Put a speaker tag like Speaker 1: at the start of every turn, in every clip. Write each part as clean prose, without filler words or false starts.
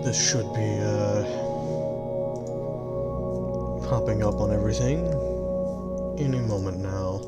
Speaker 1: This should be, popping up on everything any moment now.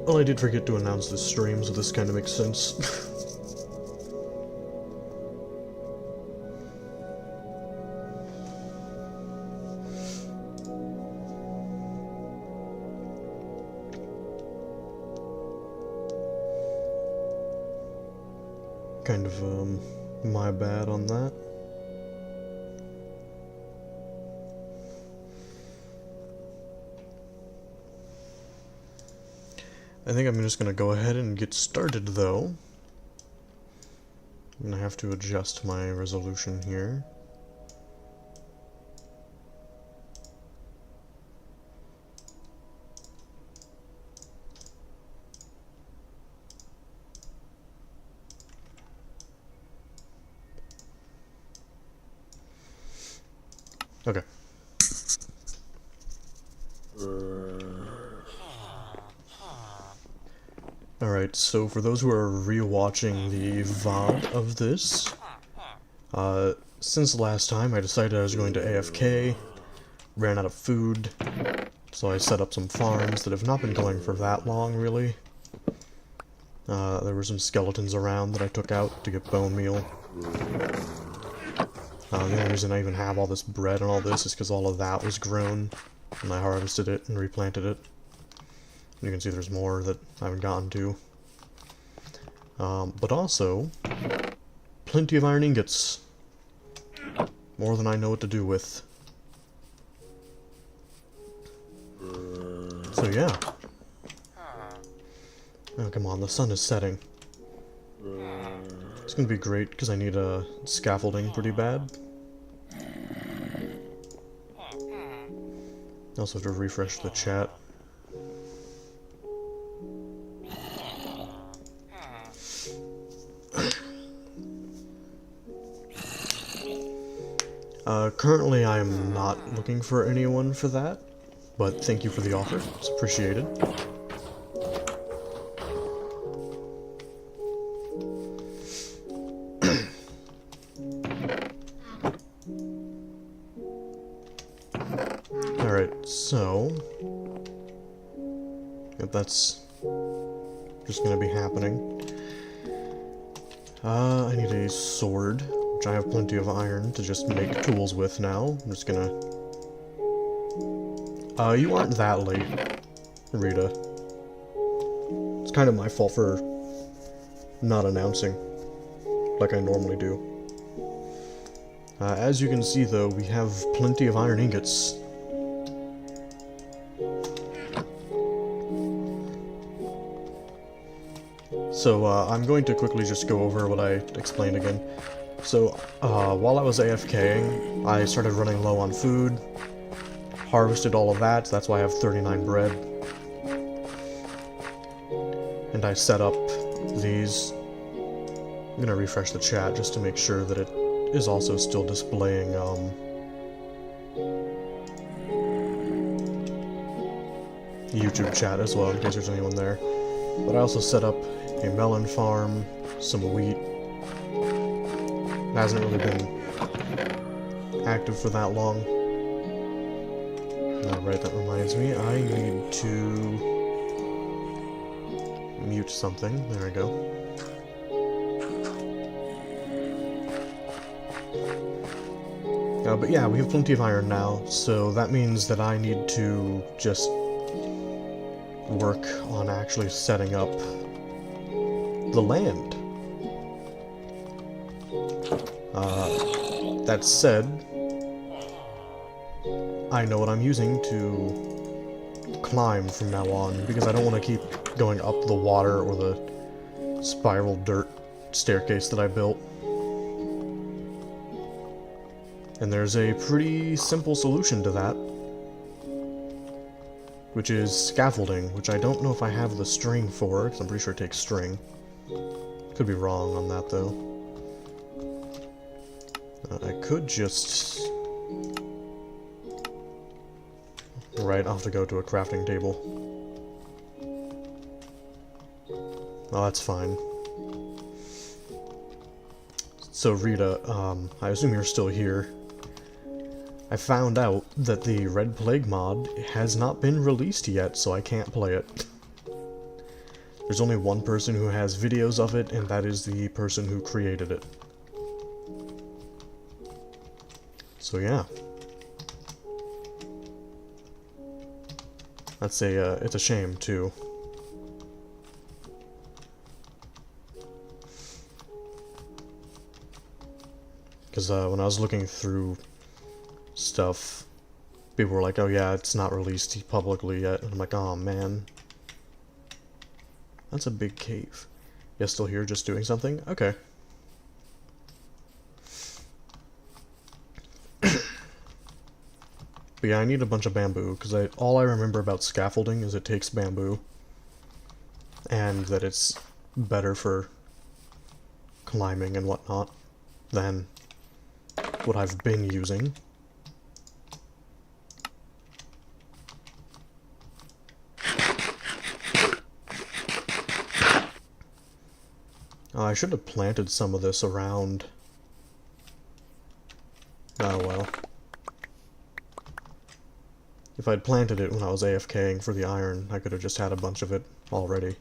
Speaker 1: Well, I did forget to announce this stream, so this kind of makes sense. Kind of, my bad on that. I think I'm just gonna go ahead and get started, though. I'm gonna have to adjust my resolution here. Okay. Alright, so for those who are rewatching the VOD of this, since last time I decided I was going to AFK, ran out of food, so I set up some farms that have not been going for that long, really. There were some skeletons around that I took out to get bone meal. The only reason I even have all this bread and all this is because all of that was grown, and I harvested it and replanted it. You can see there's more that I haven't gotten to. But also, plenty of iron ingots. More than I know what to do with. So yeah. Oh, come on, the sun is setting. It's gonna be great, because I need scaffolding pretty bad. I also have to refresh the chat. Currently I am not looking for anyone for that, but thank you for the offer, it's appreciated. Alright, so if that's just gonna be happening. I need a sword, which I have plenty of iron to just make tools with now. I'm just gonna... you aren't that late, Rita. It's kind of my fault for not announcing, like I normally do. As you can see, though, we have plenty of iron ingots. So, I'm going to quickly just go over what I explained again. So, while I was AFKing, I started running low on food, harvested all of that, so that's why I have 39 bread. And I set up these. I'm gonna refresh the chat just to make sure that it is also still displaying, YouTube chat as well, in case there's anyone there. But I also set up a melon farm, some wheat. It hasn't really been active for that long. Alright, that reminds me, I need to mute something. There we go. But yeah, we have plenty of iron now, so that means that I need to just work on actually setting up the land. That said, I know what I'm using to climb from now on, because I don't want to keep going up the water or the spiral dirt staircase that I built. And there's a pretty simple solution to that, which is scaffolding, which I don't know if I have the string for, because I'm pretty sure it takes string. Could be wrong on that, though. I could just... Right, I'll have to go to a crafting table. Oh, that's fine. So, Rita, I assume you're still here. I found out that the Red Plague mod has not been released yet, so I can't play it. There's only one person who has videos of it, and that is the person who created it. So yeah. That's it's a shame, too. Because when I was looking through stuff, people were like, oh yeah, it's not released publicly yet. And I'm like, oh man. That's a big cave. Yeah, still here just doing something? Okay. But yeah, I need a bunch of bamboo, because all I remember about scaffolding is it takes bamboo. And that it's better for climbing and whatnot than what I've been using. I should have planted some of this around. Oh well. If I'd planted it when I was AFKing for the iron, I could have just had a bunch of it already.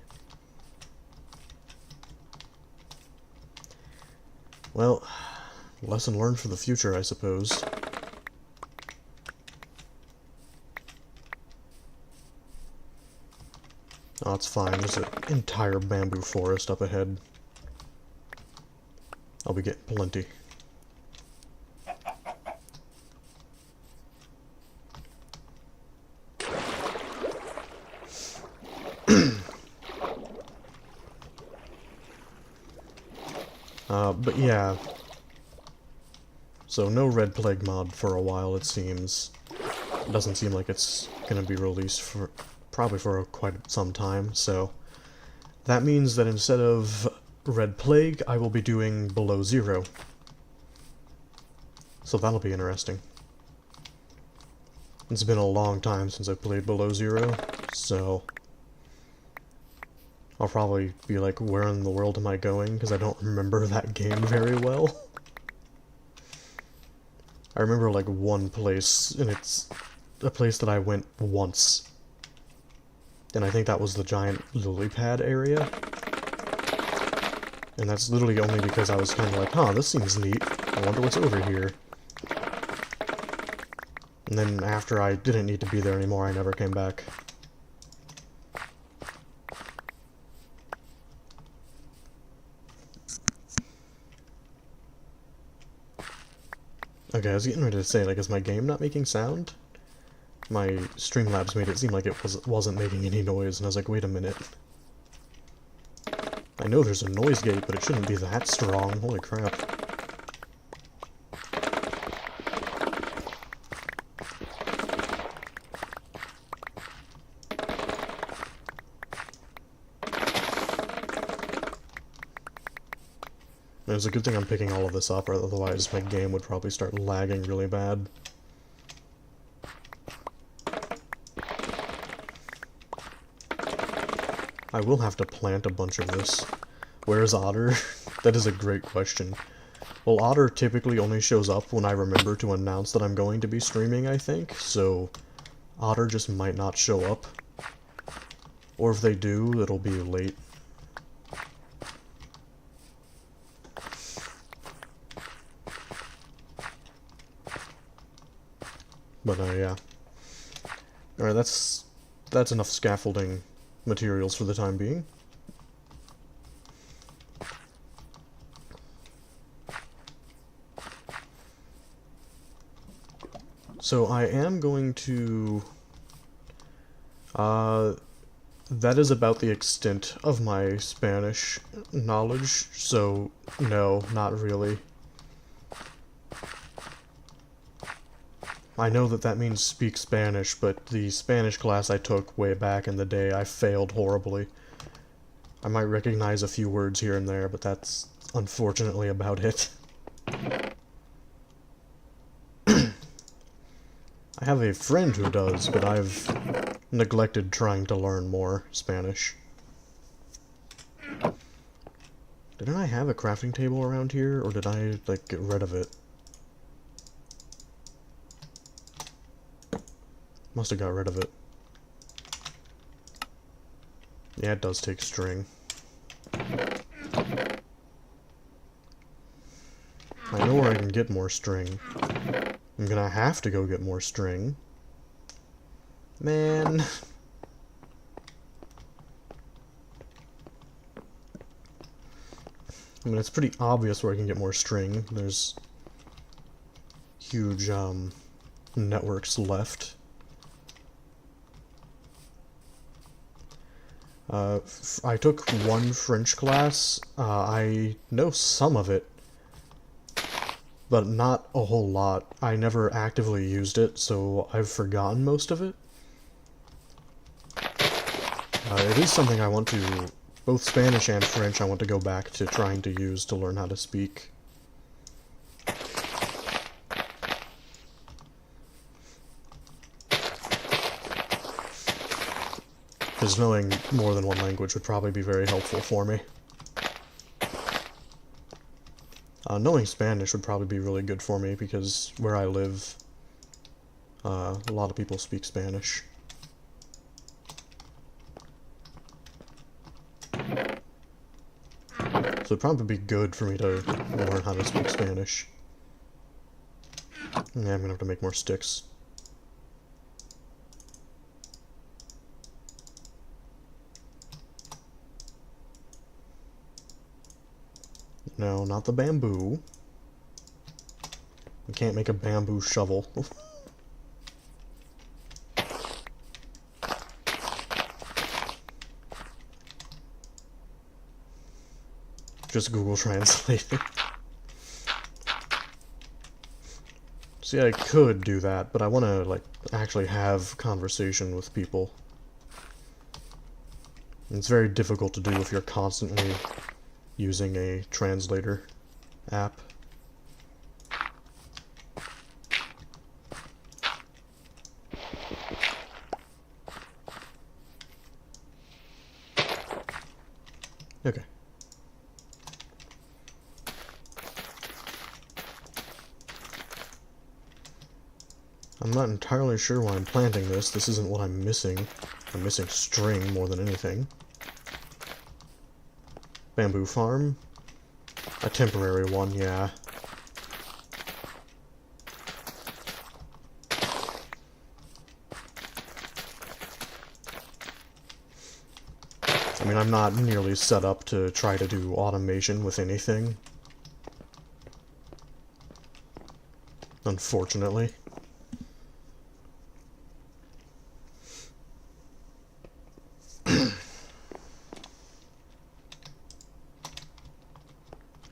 Speaker 1: Well, lesson learned for the future, I suppose. Oh, it's fine. There's an entire bamboo forest up ahead. I'll be getting plenty. But yeah. So no Red Plague mod for a while, it seems. It doesn't seem like it's gonna be released for probably for quite some time, so that means that instead of Red Plague, I will be doing Below Zero. So that'll be interesting. It's been a long time since I played Below Zero, so I'll probably be like, where in the world am I going? Because I don't remember that game very well. I remember like one place, and it's a place that I went once. And I think that was the giant lily pad area. And that's literally only because I was kind of like, huh, this seems neat. I wonder what's over here. And then after I didn't need to be there anymore, I never came back. Okay, I was getting ready to say, like, is my game not making sound? My Streamlabs made it seem like it wasn't making any noise, and I was like, wait a minute. I know there's a noise gate, but it shouldn't be that strong. Holy crap. It's a good thing I'm picking all of this up, or otherwise my game would probably start lagging really bad. I will have to plant a bunch of this. Where's Otter? That is a great question. Well, Otter typically only shows up when I remember to announce that I'm going to be streaming, I think, so Otter just might not show up. Or if they do, it'll be late. But, yeah. Alright, that's enough scaffolding materials for the time being. So I am going to... that is about the extent of my Spanish knowledge, so no, not really. I know that that means speak Spanish, but the Spanish class I took way back in the day, I failed horribly. I might recognize a few words here and there, but that's unfortunately about it. I have a friend who does, but I've neglected trying to learn more Spanish. Didn't I have a crafting table around here, or did I, like, get rid of it? Must have got rid of it. Yeah, it does take string. I know where I can get more string. I'm gonna have to go get more string. Man. I mean, it's pretty obvious where I can get more string. There's huge, networks left. I took one French class. I know some of it, but not a whole lot. I never actively used it, so I've forgotten most of it. It is something I want to, both Spanish and French, I want to go back to trying to use to learn how to speak. Because knowing more than one language would probably be very helpful for me. Knowing Spanish would probably be really good for me, because where I live, a lot of people speak Spanish. So it'd probably be good for me to learn how to speak Spanish. Yeah, I'm gonna have to make more sticks. No, not the bamboo. We can't make a bamboo shovel. Just Google Translate. See, I could do that, but I want to, like, actually have conversation with people. And it's very difficult to do if you're constantly using a translator app. Okay. I'm not entirely sure why I'm planting this. This isn't what I'm missing. I'm missing string more than anything. Bamboo farm? A temporary one, yeah. I mean, I'm not nearly set up to try to do automation with anything. Unfortunately.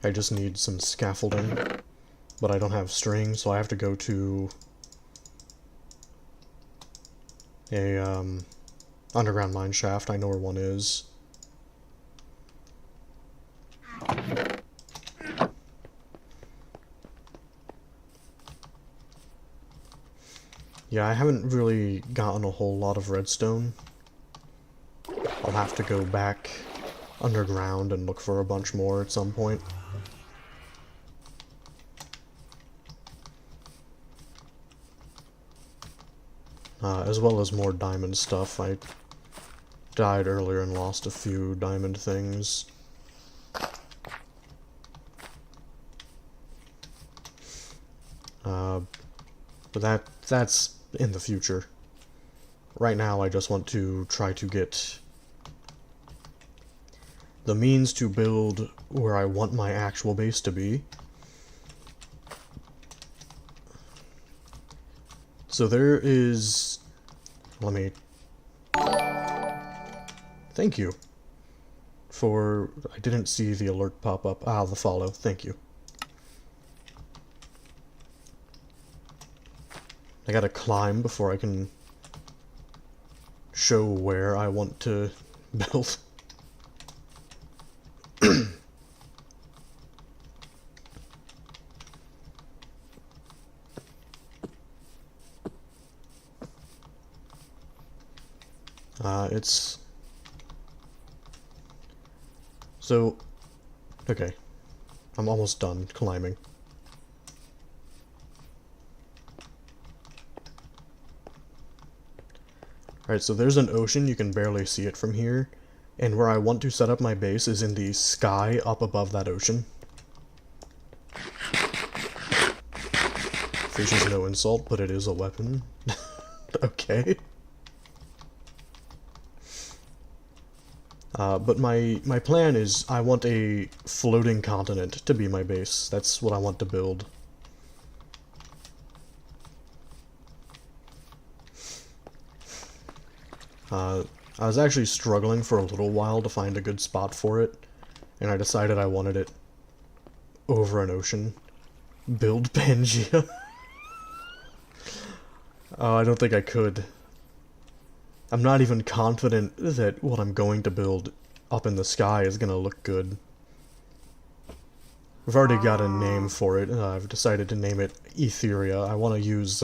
Speaker 1: I just need some scaffolding, but I don't have string, so I have to go to a, underground mine shaft. I know where one is. Yeah, I haven't really gotten a whole lot of redstone. I'll have to go back underground and look for a bunch more at some point. As well as more diamond stuff. I died earlier and lost a few diamond things. But that's in the future. Right now, I just want to try to get the means to build where I want my actual base to be. So there is... Let me... Thank you. For... I didn't see the alert pop up. Ah, the follow. Thank you. I gotta climb before I can show where I want to build. It's... So... Okay. I'm almost done climbing. Alright, so there's an ocean, you can barely see it from here, and where I want to set up my base is in the sky up above that ocean. Fish is no insult, but it is a weapon. Okay. But my plan is I want a floating continent to be my base. That's what I want to build. I was actually struggling for a little while to find a good spot for it, and I decided I wanted it over an ocean. Build Pangea. I don't think I could. I'm not even confident that what I'm going to build up in the sky is gonna look good. We've already got a name for it. I've decided to name it Etheria. I want to use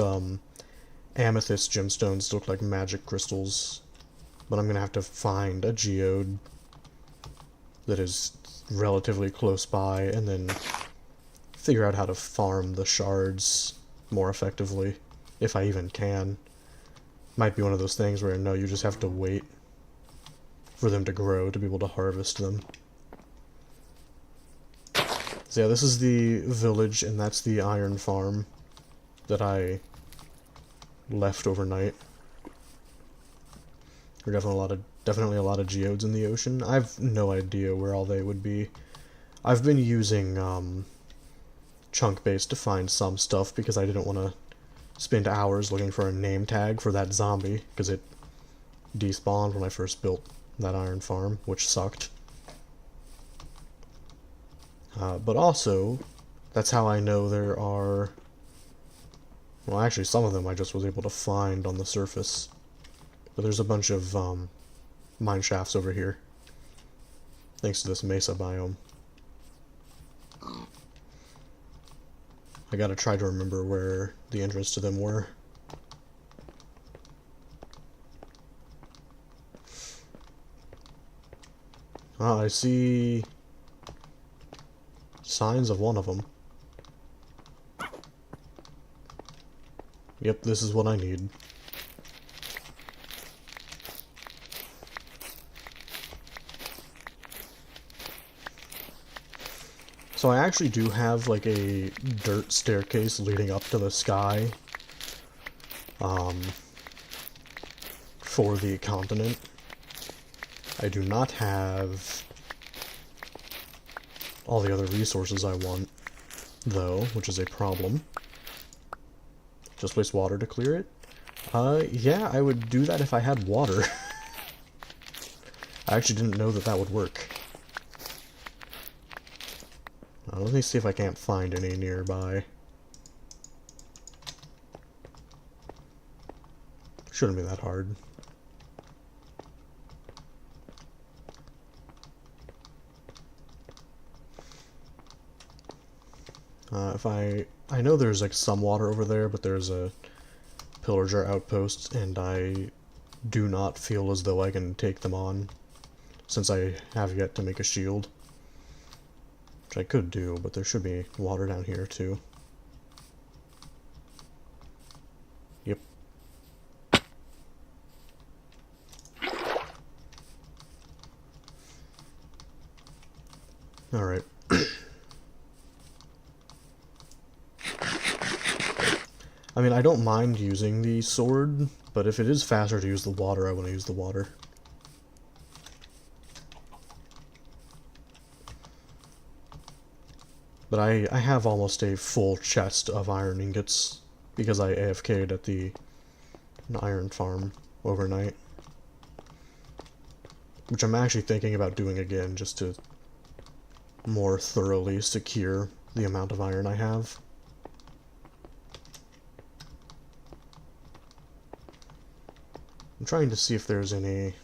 Speaker 1: amethyst gemstones to look like magic crystals. But I'm gonna have to find a geode that is relatively close by, and then figure out how to farm the shards more effectively, if I even can. Might be one of those things where, no, you just have to wait for them to grow to be able to harvest them. So yeah, this is the village, and that's the iron farm that I left overnight. There are definitely a lot of geodes in the ocean. I have no idea where all they would be. I've been using chunk base to find some stuff because I didn't want to spend hours looking for a name tag for that zombie, because it despawned when I first built that iron farm, which sucked. But also, that's how I know there are... Well, actually, some of them I just was able to find on the surface. But there's a bunch of mine shafts over here, thanks to this mesa biome. I gotta try to remember where the entrance to them were. Ah, I see signs of one of them. Yep, this is what I need. So I actually do have like a dirt staircase leading up to the sky for the continent. I do not have all the other resources I want, though, which is a problem. Just waste water to clear it? Yeah, I would do that if I had water. I actually didn't know that that would work. Let me see if I can't find any nearby. Shouldn't be that hard. I know there's like some water over there, but there's a pillager outpost, and I do not feel as though I can take them on, since I have yet to make a shield. Which I could do, but there should be water down here too. Yep. Alright. I mean, I don't mind using the sword, but if it is faster to use the water, I want to use the water. But I have almost a full chest of iron ingots because I AFK'd at the iron farm overnight. Which I'm actually thinking about doing again just to more thoroughly secure the amount of iron I have. I'm trying to see if there's any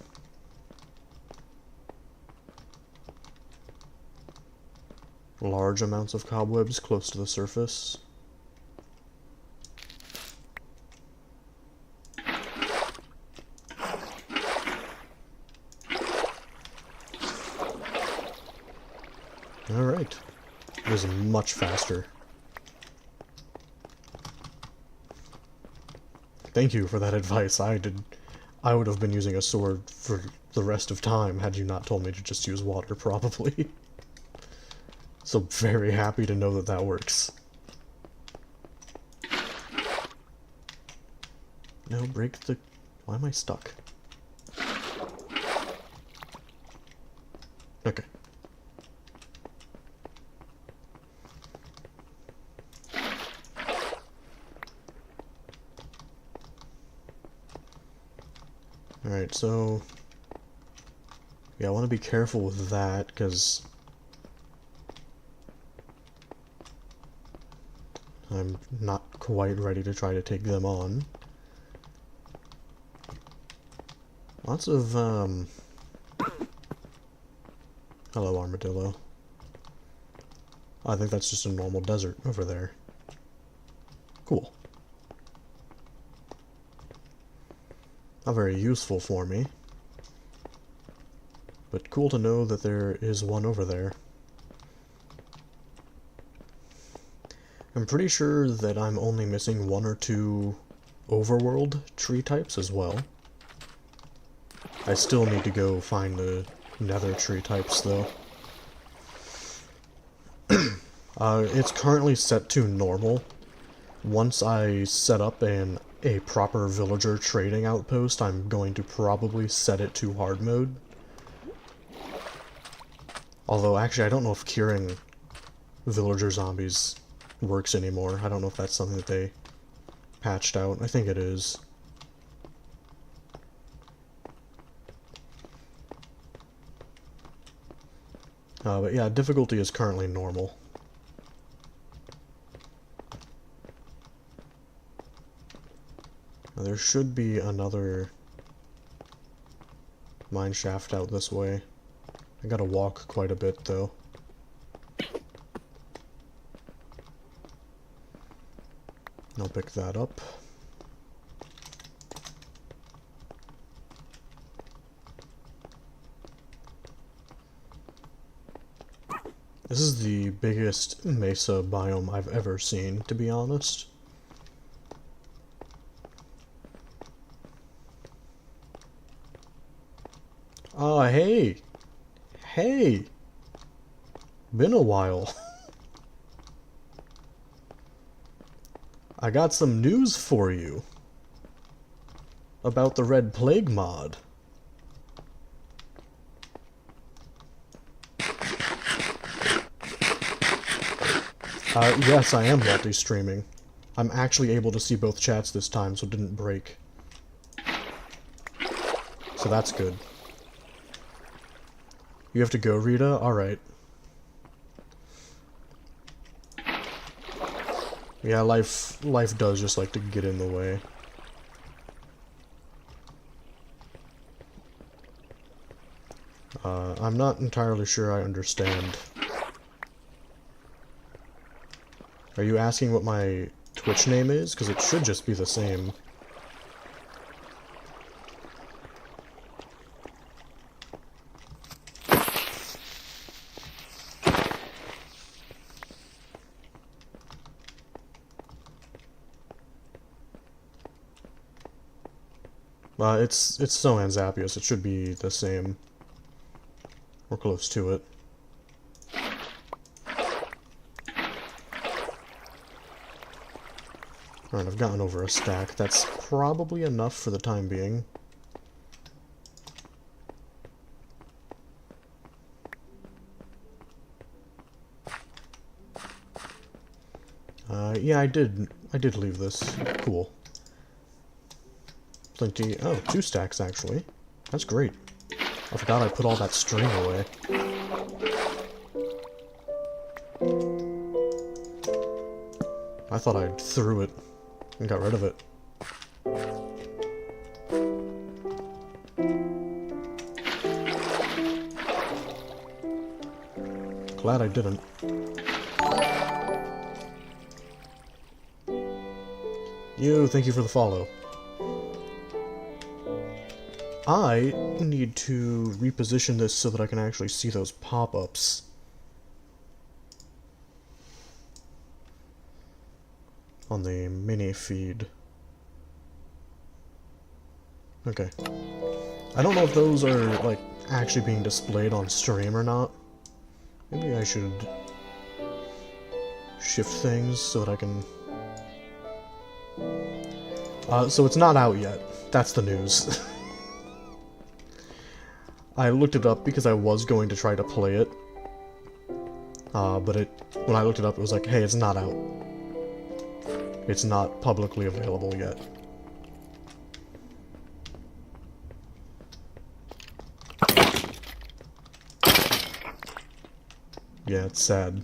Speaker 1: large amounts of cobwebs close to the surface. Alright. It is much faster. Thank you for that advice. I would have been using a sword for the rest of time had you not told me to just use water, probably. So very happy to know that that works. No, break the... Why am I stuck? Okay. Alright, so... Yeah, I want to be careful with that, because... I'm not quite ready to try to take them on. Lots of, Hello, armadillo. I think that's just a normal desert over there. Cool. Not very useful for me. But cool to know that there is one over there. I'm pretty sure that I'm only missing 1 or 2 overworld tree types as well. I still need to go find the nether tree types, though. It's currently set to normal. Once I set up a proper villager trading outpost, I'm going to probably set it to hard mode. Although, actually, I don't know if curing villager zombies works anymore. I don't know if that's something that they patched out. I think it is. But yeah, difficulty is currently normal. Now, there should be another mine shaft out this way. I gotta walk quite a bit, though. I'll pick that up. This is the biggest mesa biome I've ever seen, to be honest. Oh, hey! Hey! Been a while. I got some news for you about the Red Plague mod. Yes, I am multi-streaming. I'm actually able to see both chats this time, so it didn't break. So that's good. You have to go, Rita? Alright. Yeah, life does just like to get in the way. I'm not entirely sure I understand. Are you asking what my Twitch name is? Because it should just be the same. It's so Anzapius, it should be the same. We're close to it. Alright, I've gotten over a stack. That's probably enough for the time being. Yeah, I did leave this. Cool. Plenty. Oh, 2 stacks, actually. That's great. I forgot I put all that string away. I thought I threw it and got rid of it. Glad I didn't. Thank you for the follow. I need to reposition this so that I can actually see those pop-ups. On the mini feed. Okay. I don't know if those are, like, actually being displayed on stream or not. Maybe I should shift things so that I can... so it's not out yet. That's the news. I looked it up because I was going to try to play it. But when I looked it up, it was like, hey, it's not out. It's not publicly available yet. Yeah, it's sad.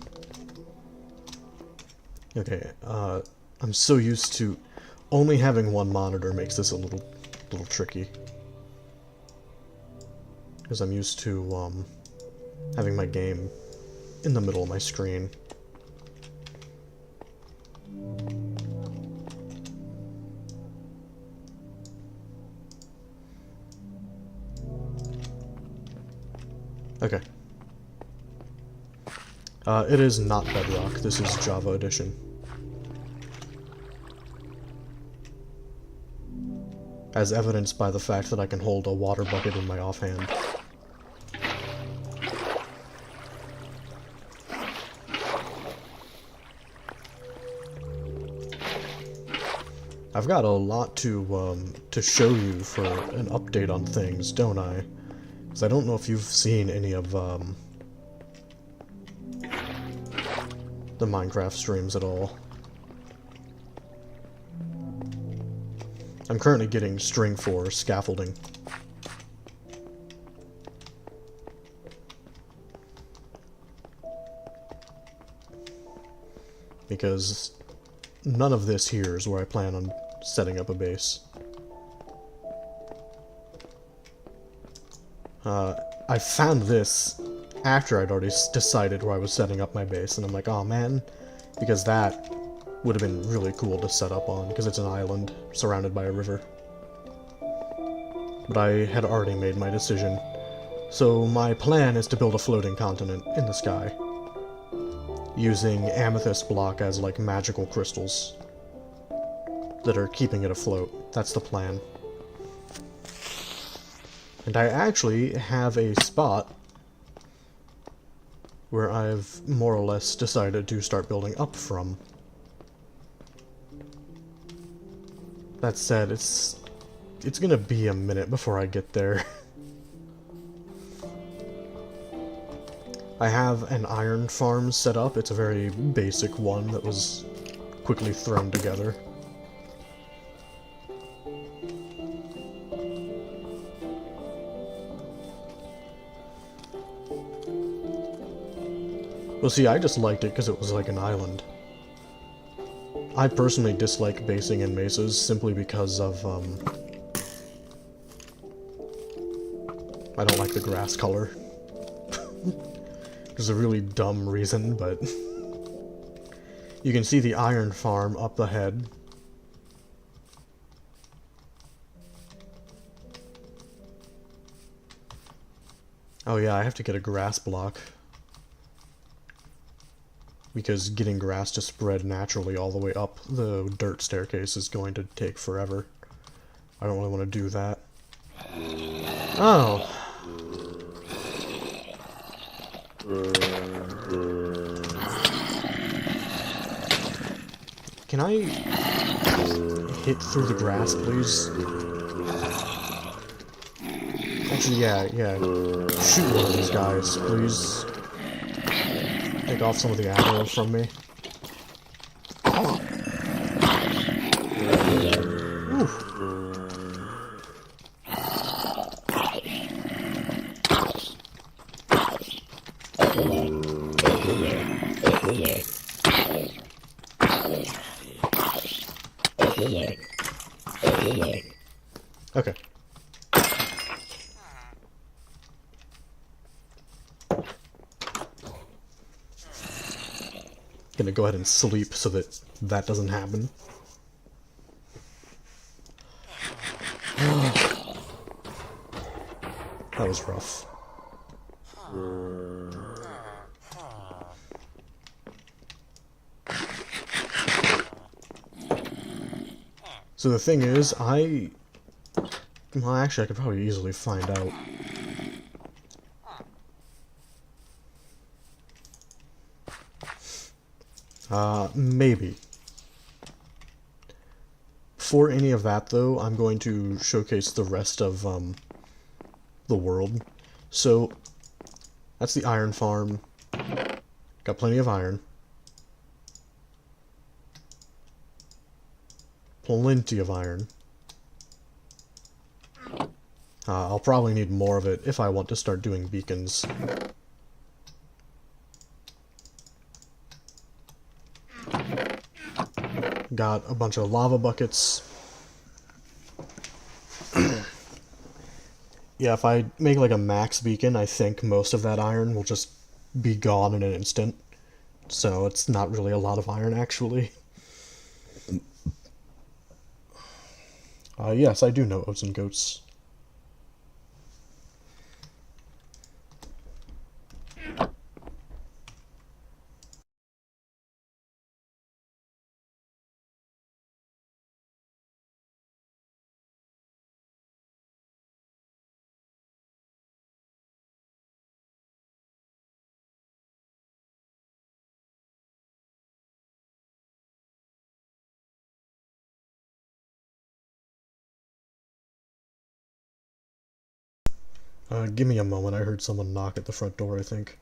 Speaker 1: Okay, I'm so used to... Only having one monitor makes this a little tricky. Because I'm used to, having my game in the middle of my screen. Okay. It is not Bedrock, this is Java Edition. As evidenced by the fact that I can hold a water bucket in my offhand. I've got a lot to show you for an update on things, don't I? Because I don't know if you've seen any of, the Minecraft streams at all. I'm currently getting string for scaffolding. Because none of this here is where I plan on setting up a base. I found this after I'd already decided where I was setting up my base, and I'm like, oh man, because that would have been really cool to set up on, because it's an island surrounded by a river. But I had already made my decision. So my plan is to build a floating continent in the sky, using amethyst block as like magical crystals that are keeping it afloat. That's the plan. And I actually have a spot where I've more or less decided to start building up from. That said, it's gonna be a minute before I get there. I have an iron farm set up. It's a very basic one that was quickly thrown together. Well, see, I just liked it because it was like an island. I personally dislike basing in mesas simply because of, I don't like the grass color. There's a really dumb reason, but... You can see the iron farm up ahead. Oh yeah, I have to get a grass block. Because getting grass to spread naturally all the way up the dirt staircase is going to take forever. I don't really want to do that. Oh. Can I hit through the grass, please? Actually, yeah. Shoot one of these guys, please. Take off some of the ammo from me. Ooh. Okay. Gonna go ahead and sleep so that that doesn't happen. That was rough. So the thing is, well, actually, I could probably easily find out. Maybe. Before any of that, though, I'm going to showcase the rest of, the world. So, that's the iron farm. Got plenty of iron. Plenty of iron. I'll probably need more of it if I want to start doing beacons. Got a bunch of lava buckets. Yeah, if I make like a max beacon, I think most of that iron will just be gone in an instant. So it's not really a lot of iron, actually. Yes, I do know oats and goats. Give me a moment, I heard someone knock at the front door, I think.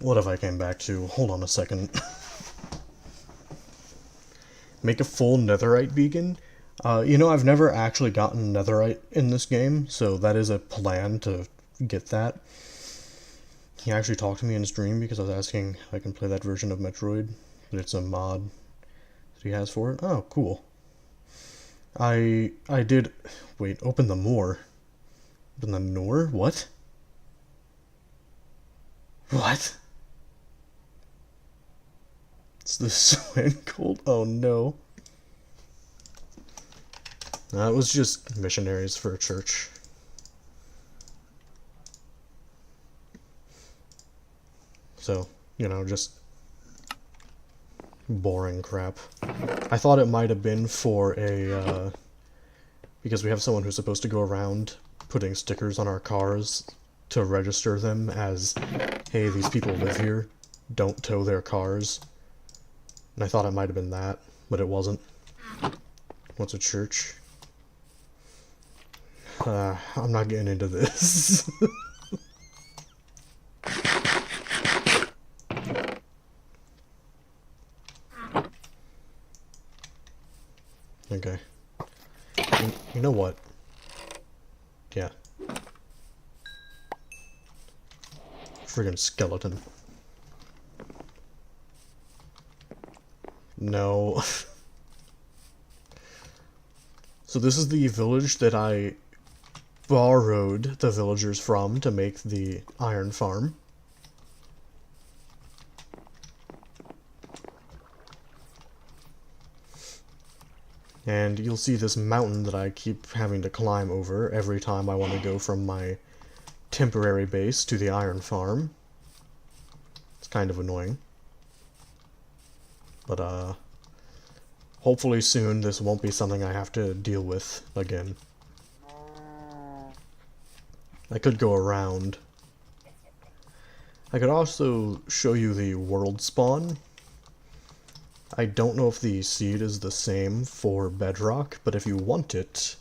Speaker 1: What if I came back to? Hold on a second. Make a full netherite beacon? I've never actually gotten netherite in this game, so that is a plan to get that. He actually talked to me in his dream because I was asking if I can play that version of Metroid, but it's a mod that he has for it. Oh, cool. I did... Wait, open the Moor. Open the Noor? What? What? It's the sweat cold? Oh no. That was just missionaries for a church. So, you know, just boring crap. I thought it might have been for a, because we have someone who's supposed to go around putting stickers on our cars to register them as, hey, these people live here, don't tow their cars. And I thought it might have been that, but it wasn't. What's a church? I'm not getting into this. Okay. You know what? Yeah. Friggin' skeleton. No. So this is the village that I borrowed the villagers from to make the iron farm. And you'll see this mountain that I keep having to climb over every time I want to go from my temporary base to the iron farm. It's kind of annoying. But, hopefully soon this won't be something I have to deal with again. I could go around. I could also show you the world spawn. I don't know if the seed is the same for bedrock, but if you want it...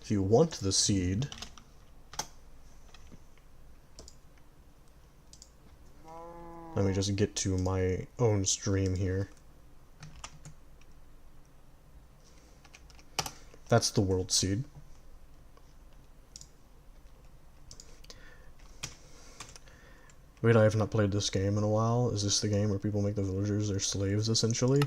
Speaker 1: If you want the seed... Let me just get to my own stream here. That's the world seed. Wait, I have not played this game in a while. Is this the game where people make the villagers their slaves, essentially?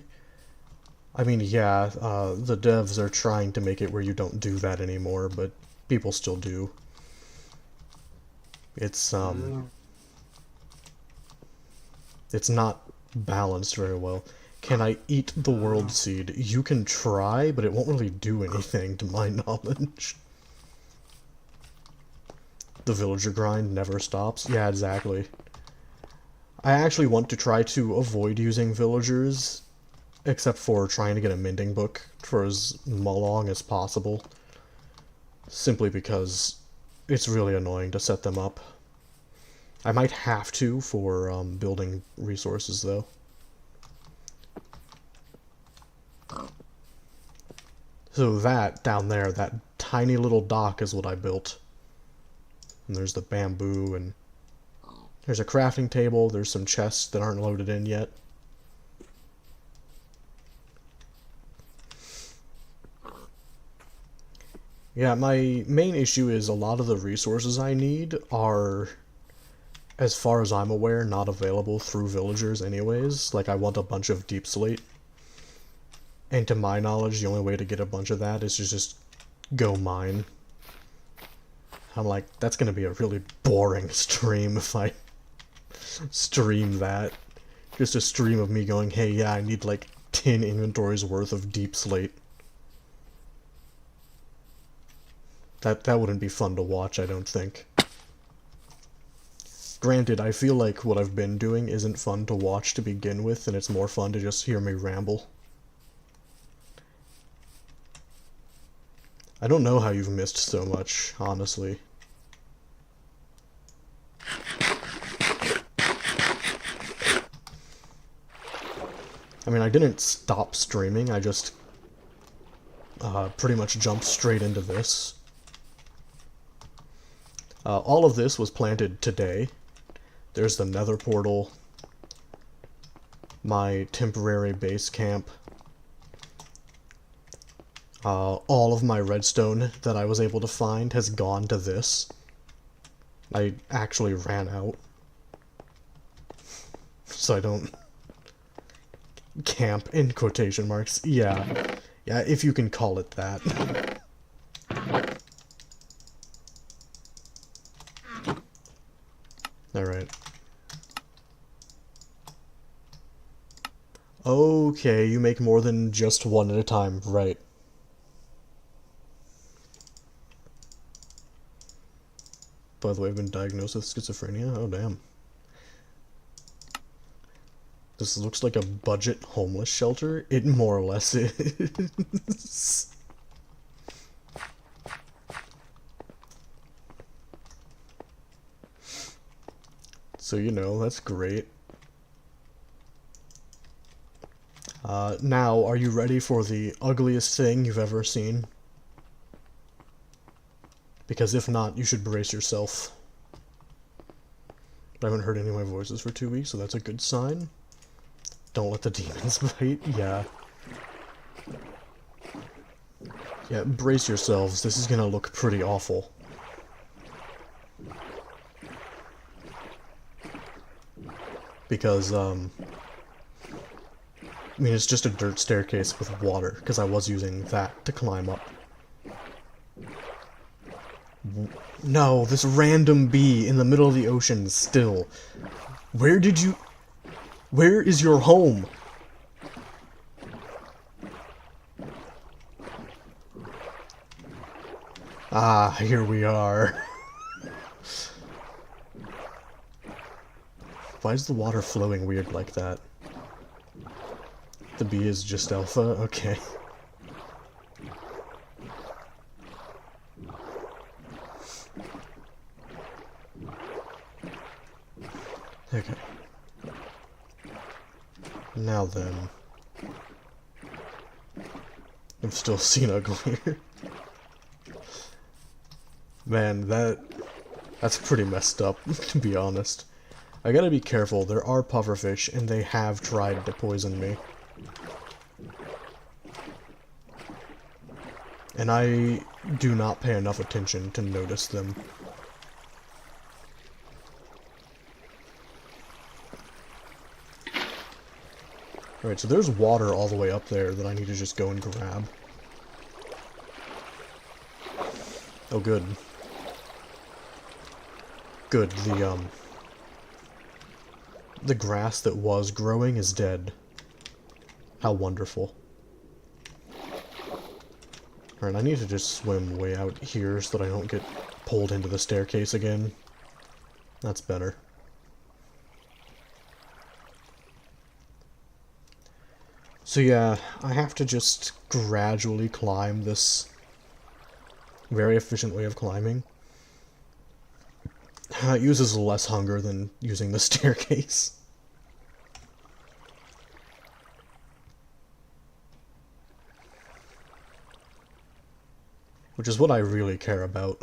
Speaker 1: I mean, yeah, the devs are trying to make it where you don't do that anymore, but people still do. It's not balanced very well. Can I eat the world seed? You can try, but it won't really do anything to my knowledge. The villager grind never stops. Yeah, exactly. I actually want to try to avoid using villagers, except for trying to get a mending book for as long as possible. Simply because it's really annoying to set them up. I might have to for building resources, though. So that, down there, that tiny little dock is what I built. And there's the bamboo, and there's a crafting table, there's some chests that aren't loaded in yet. Yeah, my main issue is a lot of the resources I need are, as far as I'm aware, not available through villagers anyways. Like, I want a bunch of deep slate. And to my knowledge, the only way to get a bunch of that is to just go mine. I'm like, that's gonna be a really boring stream if I stream that. Just a stream of me going, hey, yeah, I need like 10 inventories worth of deep slate. That wouldn't be fun to watch, I don't think. Granted, I feel like what I've been doing isn't fun to watch to begin with, and it's more fun to just hear me ramble. I don't know how you've missed so much, honestly. I mean, I didn't stop streaming, I just pretty much jumped straight into this. All of this was planted today. There's the nether portal, my temporary base camp, all of my redstone that I was able to find has gone to this. I actually ran out. So I don't... Camp, in quotation marks. Yeah. Yeah, if you can call it that. Alright. Okay, you make more than just one at a time, right. By the way, I've been diagnosed with schizophrenia? Oh, damn. This looks like a budget homeless shelter. It more or less is. So, you know, that's great. Now, are you ready for the ugliest thing you've ever seen? Because if not, you should brace yourself. I haven't heard any of my voices for 2 weeks, so that's a good sign. Don't let the demons bite. Yeah. Yeah, brace yourselves. This is gonna look pretty awful. Because, I mean, it's just a dirt staircase with water, because I was using that to climb up. No, this random bee in the middle of the ocean still. Where did you... Where is your home? Ah, here we are. Why is the water flowing weird like that? The bee is just alpha? Okay. Okay. Now then. I've still seen uglier. Man, that's pretty messed up, to be honest. I gotta be careful, there are pufferfish, and they have tried to poison me. And I do not pay enough attention to notice them. Alright, so there's water all the way up there that I need to just go and grab. Oh, good. Good, the grass that was growing is dead. How wonderful. Alright, I need to just swim way out here so that I don't get pulled into the staircase again. That's better. So yeah, I have to just gradually climb this very efficient way of climbing. It uses less hunger than using the staircase. Which is what I really care about.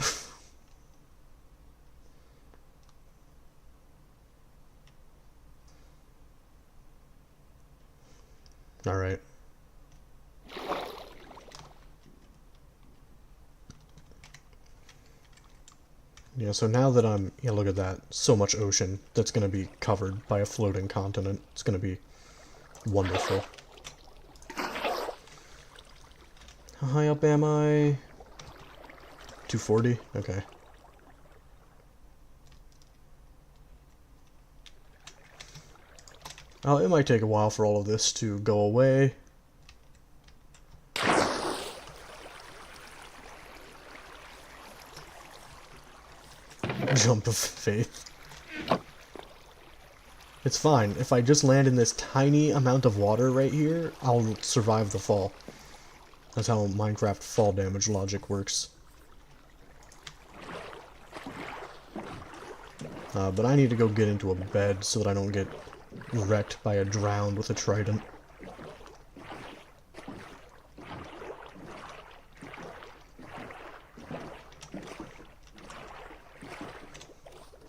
Speaker 1: Alright. Yeah, so now that I'm... Yeah, look at that. So much ocean that's gonna be covered by a floating continent. It's gonna be wonderful. How high up am I? 240? Okay. Oh, it might take a while for all of this to go away. Jump of faith. It's fine. If I just land in this tiny amount of water right here, I'll survive the fall. That's how Minecraft fall damage logic works. But I need to go get into a bed so that I don't get wrecked by a drowned with a trident.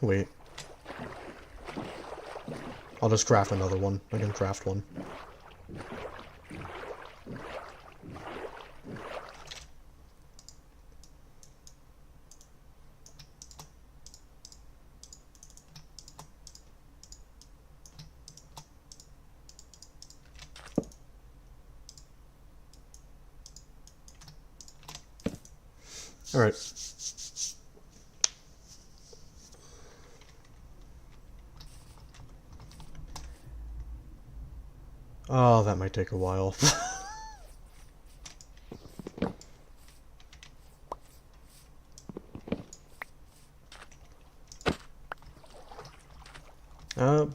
Speaker 1: Wait. I'll just craft another one. I can craft one. Alright. Oh, that might take a while.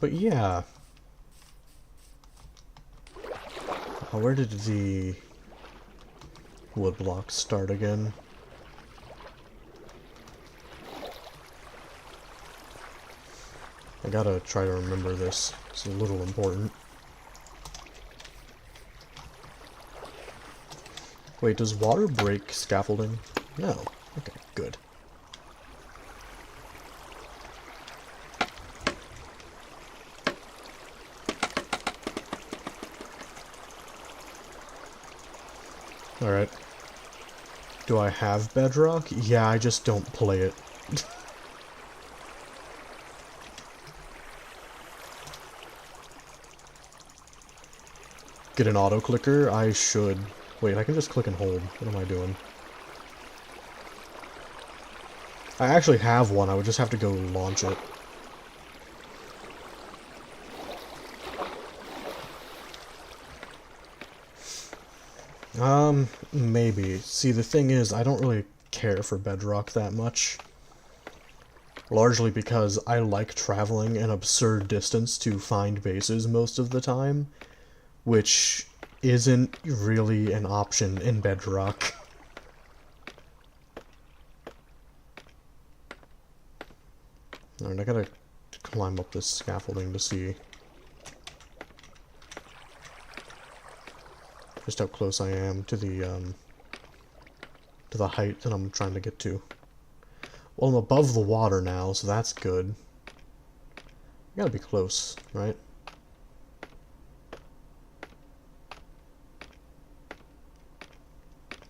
Speaker 1: But yeah. Where did the wood blocks start again? I gotta try to remember this. It's a little important. Wait, does water break scaffolding? No. Okay, good. Alright. Do I have bedrock? Yeah, I just don't play it. Get an auto clicker? I should. Wait, I can just click and hold. What am I doing? I actually have one, I would just have to go launch it. Maybe. See, the thing is, I don't really care for bedrock that much. Largely because I like traveling an absurd distance to find bases most of the time, which isn't really an option in bedrock. Alright, I gotta climb up this scaffolding to see just how close I am to the height that I'm trying to get to. Well, I'm above the water now, so that's good. I gotta be close, right?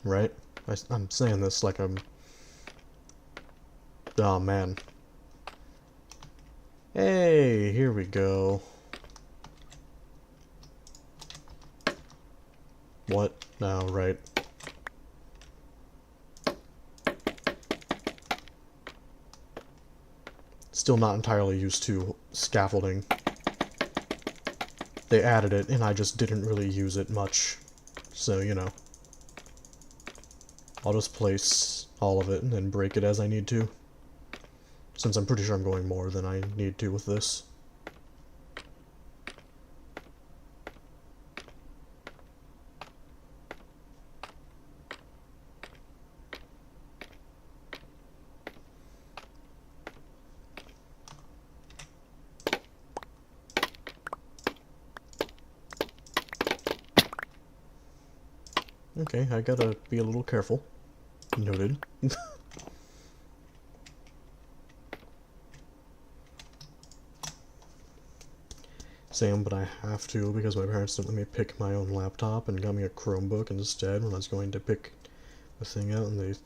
Speaker 1: Right? I'm saying this like I'm... Oh, man. Hey, here we go. What? No, right. Still not entirely used to scaffolding. They added it, and I just didn't really use it much. So, you know. I'll just place all of it and then break it as I need to. Since I'm pretty sure I'm going more than I need to with this. Okay, I gotta be a little careful. Noted. Same, but I have to because my parents didn't let me pick my own laptop and got me a Chromebook instead when I was going to pick the thing out, and they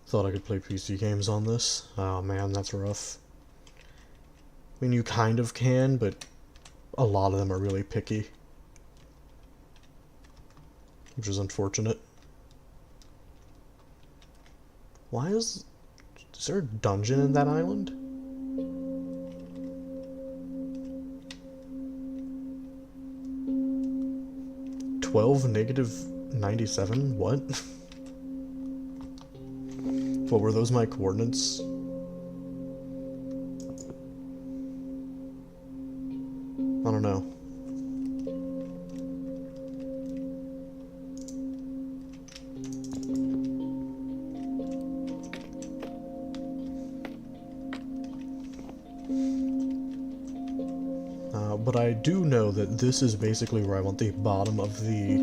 Speaker 1: thought I could play PC games on this. Oh man, that's rough. I mean, you kind of can, but a lot of them are really picky. Which is unfortunate. Why is there a dungeon in that island? -97? What? What, were those my coordinates? I don't know. But I do know that this is basically where I want the bottom of the...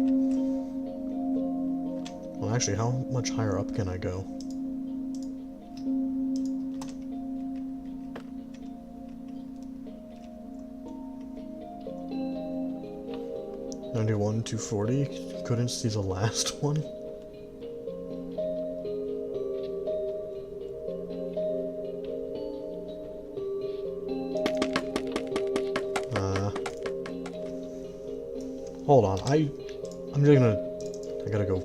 Speaker 1: Well, actually, how much higher up can I go? $91, $240? Couldn't see the last one? Hold on, I'm just gonna... I gotta go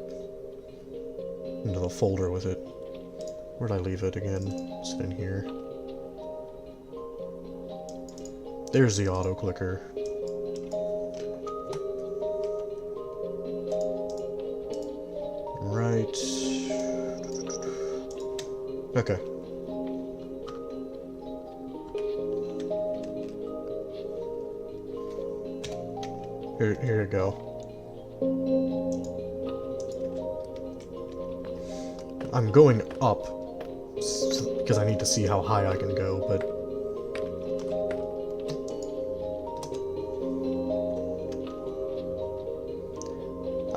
Speaker 1: into the folder with it. Where'd I leave it again? It's in here. There's the auto clicker. Right. Okay. Here you go. I'm going up because I need to see how high I can go, but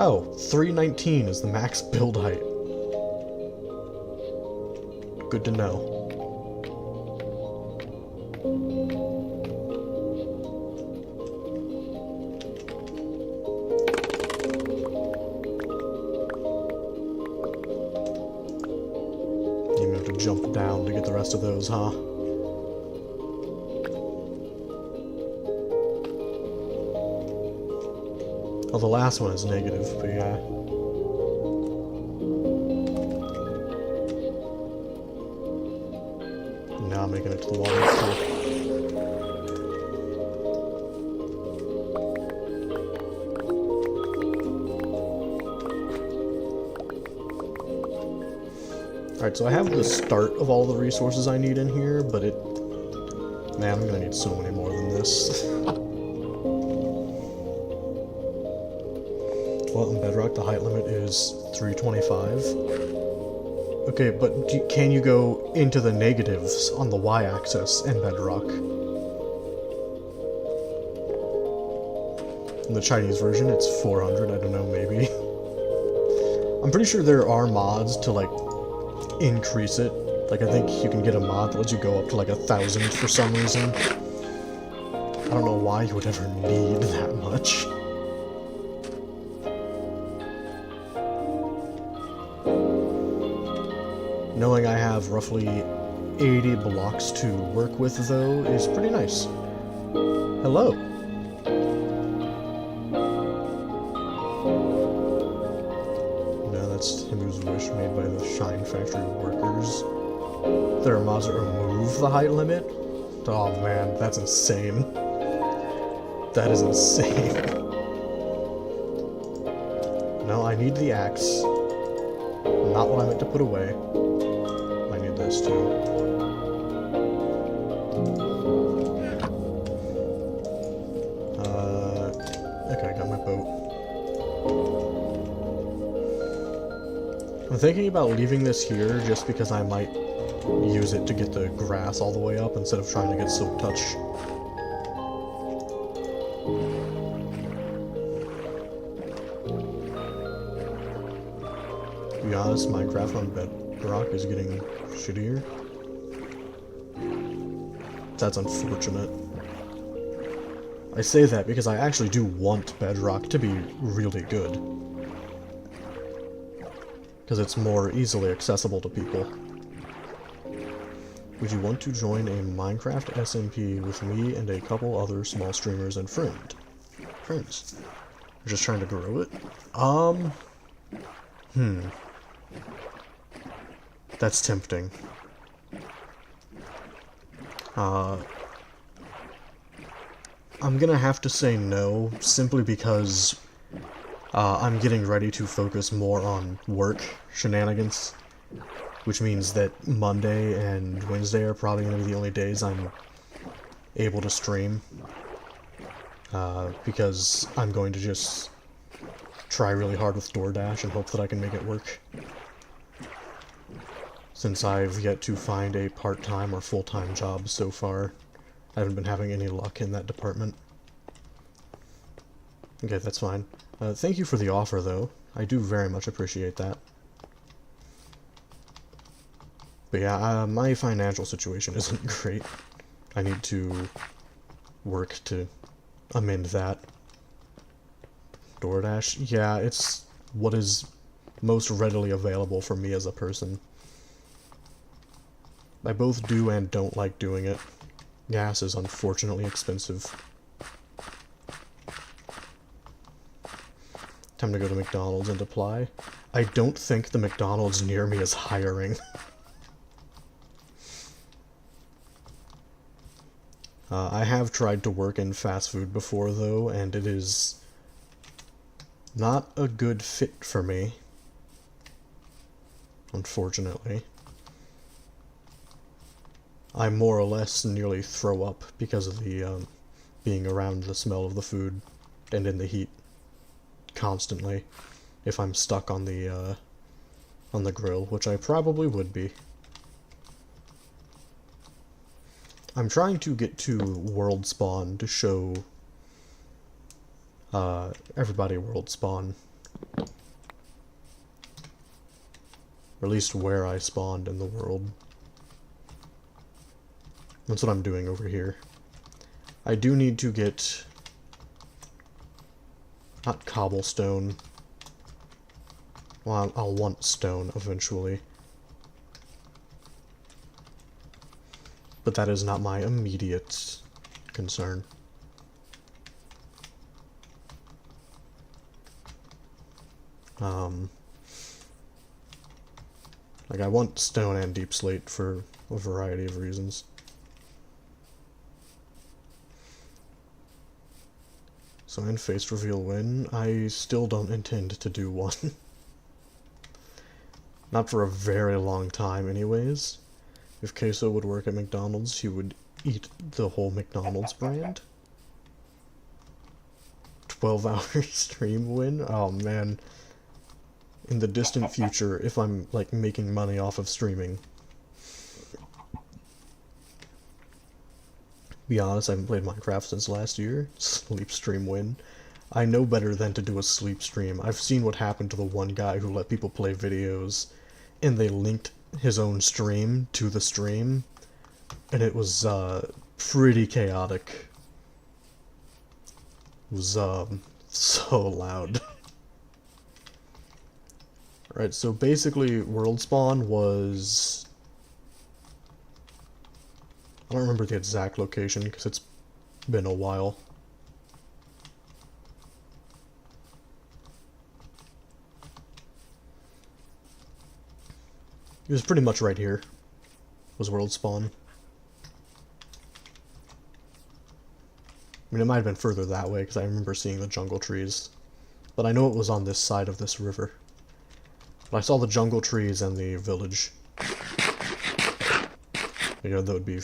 Speaker 1: oh, 319 is the max build height. Good to know. You have to jump down to get the rest of those, huh? Oh, the last one is negative, but yeah. Now I'm making it to the water too. Alright, so I have the start of all the resources I need in here, but it... Man, I'm gonna need so many more than this. Well, in Bedrock, the height limit is 325. Okay, but can you go into the negatives on the y-axis in Bedrock? In the Chinese version, it's 400, I don't know, maybe. I'm pretty sure there are mods to, like, increase it. Like, I think you can get a mod that lets you go up to, like, 1,000 for some reason. I don't know why you would ever need that much. Knowing I have roughly 80 blocks to work with, though, is pretty nice. Hello. No, that's Himu's wish made by the Shine Factory workers. There are mods that remove the height limit? Oh man, that's insane. That is insane. No, I need the axe. Not what I meant to put away. I need this too. Okay, I got my boat. I'm thinking about leaving this here just because I might use it to get the grass all the way up instead of trying to get silk touch. To be honest, Minecraft on Bedrock is getting shittier. That's unfortunate. I say that because I actually do want Bedrock to be really good. Because it's more easily accessible to people. Would you want to join a Minecraft SMP with me and a couple other small streamers and friends? We're just trying to grow it? That's tempting. I'm gonna have to say no, simply because I'm getting ready to focus more on work shenanigans, which means that Monday and Wednesday are probably going to be the only days I'm able to stream, because I'm going to just try really hard with DoorDash and hope that I can make it work. Since I've yet to find a part-time or full-time job so far, I haven't been having any luck in that department. Okay, that's fine. Thank you for the offer, though. I do very much appreciate that. But yeah, my financial situation isn't great. I need to work to amend that. DoorDash? Yeah, it's what is most readily available for me as a person. I both do and don't like doing it. Gas is unfortunately expensive. Time to go to McDonald's and apply. I don't think the McDonald's near me is hiring. I have tried to work in fast food before, though, and it is not a good fit for me. unfortunately. I more or less nearly throw up because of the, being around the smell of the food and in the heat constantly if I'm stuck on the grill, which I probably would be. I'm trying to get to World Spawn to show everybody World Spawn. Or at least where I spawned in the world. That's what I'm doing over here. I do need to get... not cobblestone. Well, I'll want stone eventually. But that is not my immediate concern. Like, I want stone and deep slate for a variety of reasons. So in face reveal win, I still don't intend to do one. Not for a very long time anyways. If Queso would work at McDonald's, he would eat the whole McDonald's brand. 12-hour stream win? Oh man. In the distant future, if I'm, like, making money off of streaming. Be honest, I haven't played Minecraft since last year. Sleep stream win. I know better than to do a sleep stream. I've seen what happened to the one guy who let people play videos, and they linked his own stream to the stream, and it was, pretty chaotic. It was, so loud. Right, so basically, World Spawn was... I don't remember the exact location, because it's been a while. It was pretty much right here, was World Spawn. I mean, it might have been further that way, because I remember seeing the jungle trees. But I know it was on this side of this river. But I saw the jungle trees and the village. You know, that would be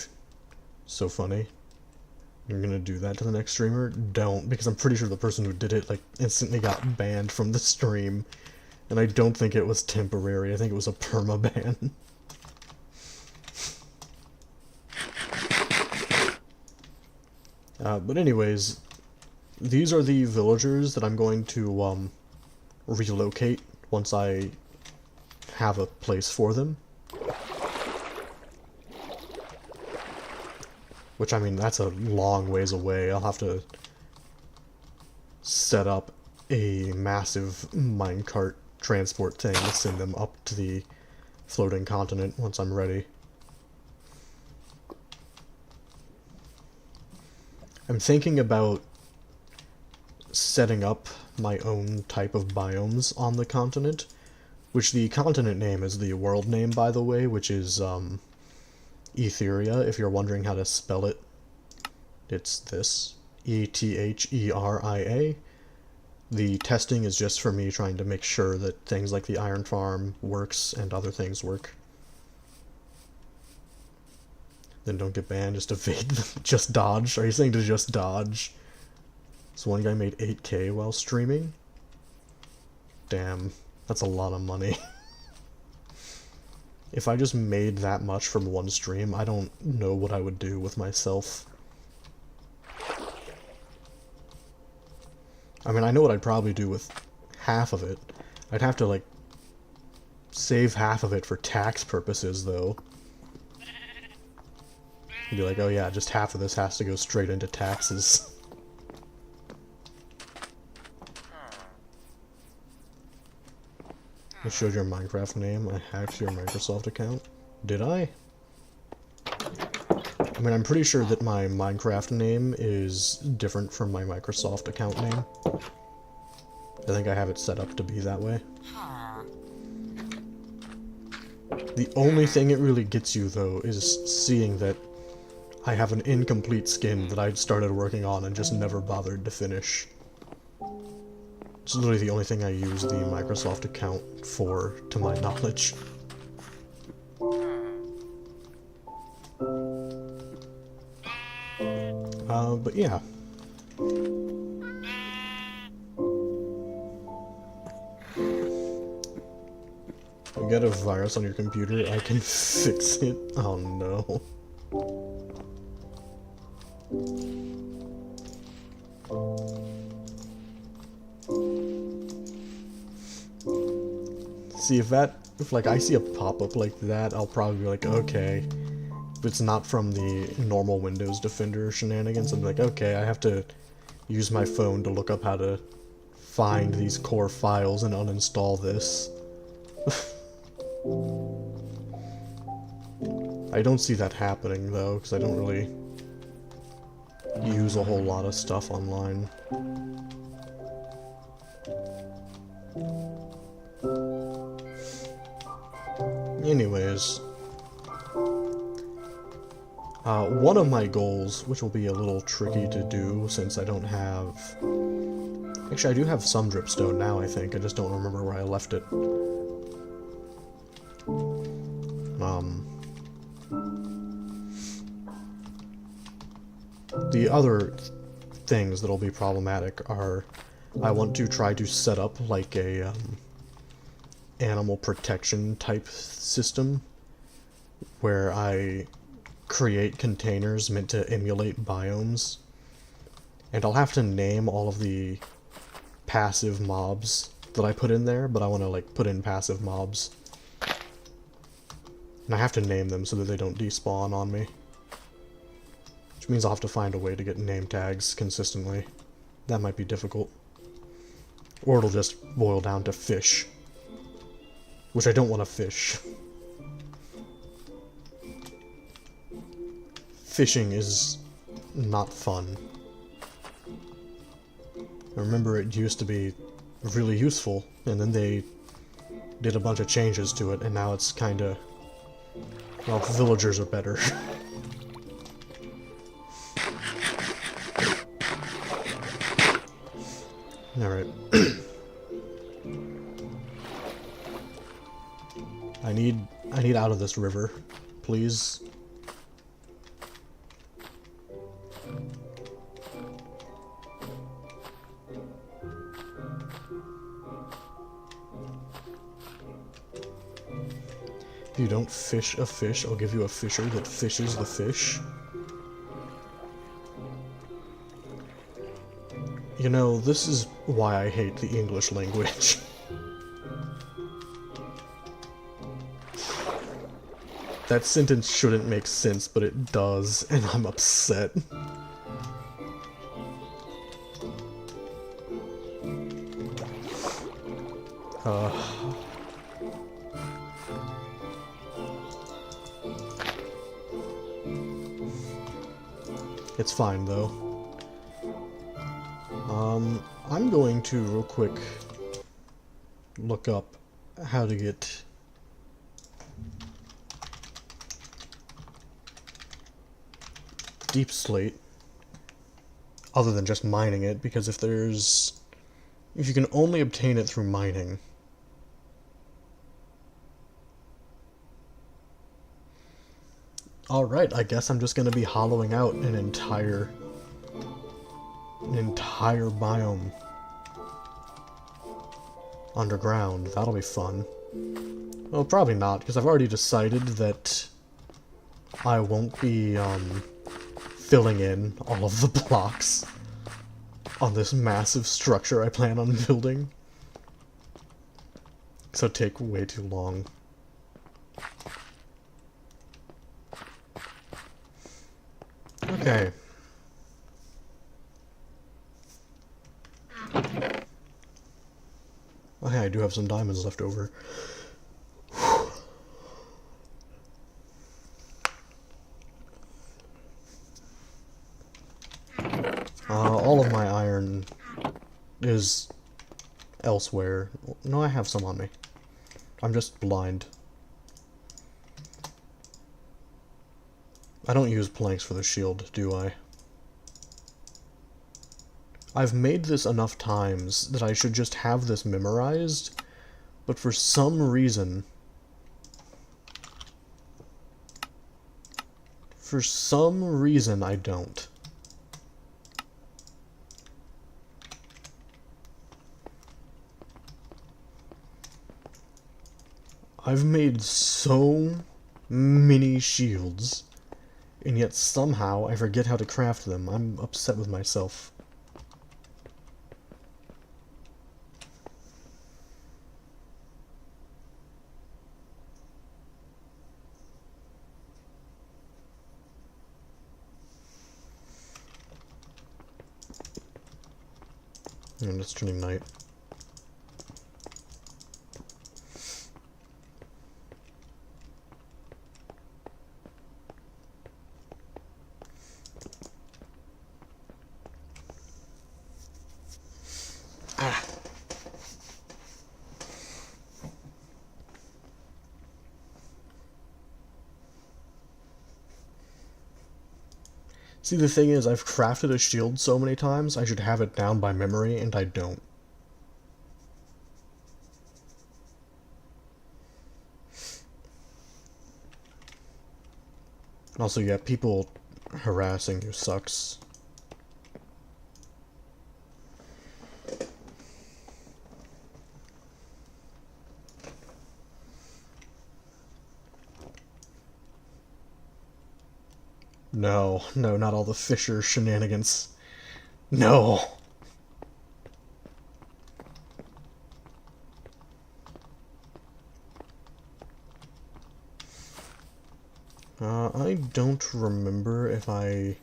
Speaker 1: so funny. You're gonna do that to the next streamer? Don't, because I'm pretty sure the person who did it, like, instantly got banned from the stream. And I don't think it was temporary, I think it was a perma-ban. But anyways, these are the villagers that I'm going to, relocate once I have a place for them. Which, I mean, that's a long ways away. I'll have to set up a massive minecart transport thing to send them up to the floating continent once I'm ready. I'm thinking about setting up my own type of biomes on the continent, which the continent name is the world name, by the way, which is, Etheria, if you're wondering how to spell it. It's this. E-T-H-E-R-I-A. The testing is just for me trying to make sure that things like the iron farm works and other things work. Then don't get banned, just evade, just dodge. Are you saying to just dodge? So one guy made 8K while streaming? Damn, that's a lot of money. If I just made that much from one stream, I don't know what I would do with myself. I mean, I know what I'd probably do with half of it. I'd have to, like, save half of it for tax purposes, though. You'd be like, oh yeah, just half of this has to go straight into taxes. I showed your Minecraft name. I hacked your Microsoft account. Did I? I mean, I'm pretty sure that my Minecraft name is different from my Microsoft account name. I think I have it set up to be that way. The only thing it really gets you, though, is seeing that I have an incomplete skin that I'd started working on and just never bothered to finish. It's literally the only thing I use the Microsoft account for, to my knowledge. But yeah. You get a virus on your computer, I can fix it. Oh no. See, if like I see a pop-up like that, I'll probably be like, okay. If it's not from the normal Windows Defender shenanigans, I'm like, okay, I have to use my phone to look up how to find these core files and uninstall this. I don't see that happening, though, because I don't really use a whole lot of stuff online. Anyways, one of my goals, which will be a little tricky to do since I don't have... Actually, I do have some dripstone now, I think. I just don't remember where I left it. The other things that'll be problematic are I want to try to set up like a animal protection type system where I create containers meant to emulate biomes, and I'll have to name all of the passive mobs that I put in there, but I want to like put in passive mobs, and I have to name them so that they don't despawn on me, which means I'll have to find a way to get name tags consistently. That might be difficult, or it'll just boil down to fish, which I don't want to fish. Fishing is not fun. I remember it used to be really useful, and then they did a bunch of changes to it, and now it's kinda... well, villagers are better. Alright. I need out of this river, please. If you don't fish a fish, I'll give you a fisher that fishes the fish. You know, this is why I hate the English language. That sentence shouldn't make sense, but it does, and I'm upset. It's fine, though. I'm going to, real quick, look up how to get... deep slate, other than just mining it, because if you can only obtain it through mining, alright, I guess I'm just gonna be hollowing out an entire biome underground. That'll be fun. Well, probably not, because I've already decided that I won't be filling in all of the blocks on this massive structure I plan on building. So it'll take way too long. Okay. Oh yeah, I do have some diamonds left over. All of my iron is elsewhere. No, I have some on me. I'm just blind. I don't use planks for the shield, do I? I've made this enough times that I should just have this memorized, but for some reason... I don't. I've made so many shields, and yet somehow I forget how to craft them. I'm upset with myself. And it's turning night. Ah. See, the thing is, I've crafted a shield so many times, I should have it down by memory, and I don't. Also, yeah, people harassing you sucks. No, no, not all the Fisher shenanigans. No! I don't remember if I...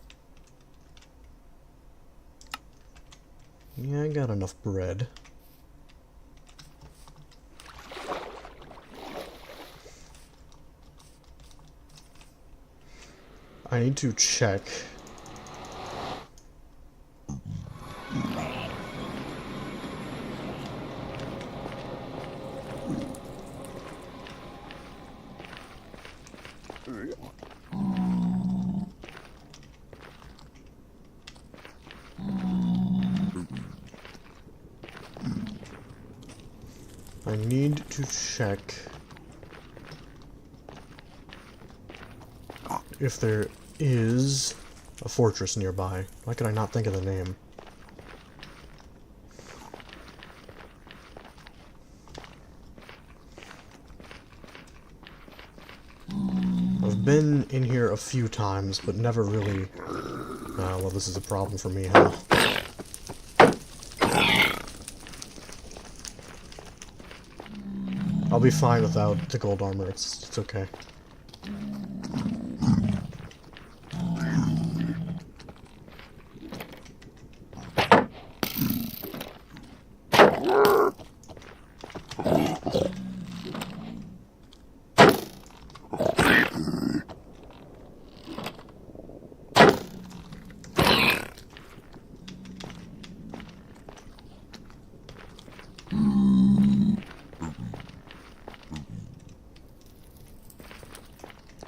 Speaker 1: Yeah, I got enough bread. I need to check. I need to check if there is a fortress nearby. Why could I not think of the name? I've been in here a few times, but never really... well, this is a problem for me, huh? I'll be fine without the gold armor, it's okay.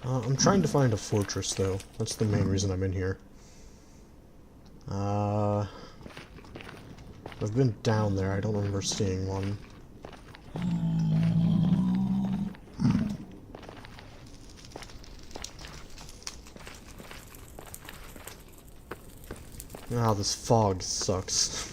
Speaker 1: I'm trying to find a fortress, though. That's the main reason I'm in here. I've been down there. I don't remember seeing one. Ah, this fog sucks.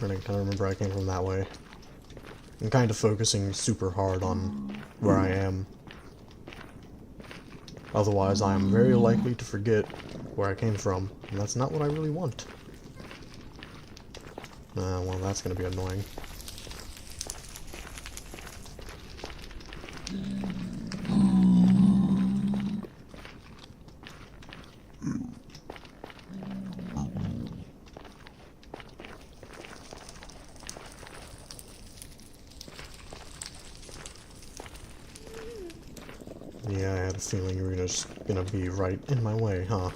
Speaker 1: I kind of remember I came from that way. I'm kind of focusing super hard on where I am. Otherwise, I am very likely to forget where I came from, and that's not what I really want. Well, that's gonna be annoying. Yeah, I had a feeling you were just gonna be right in my way, huh?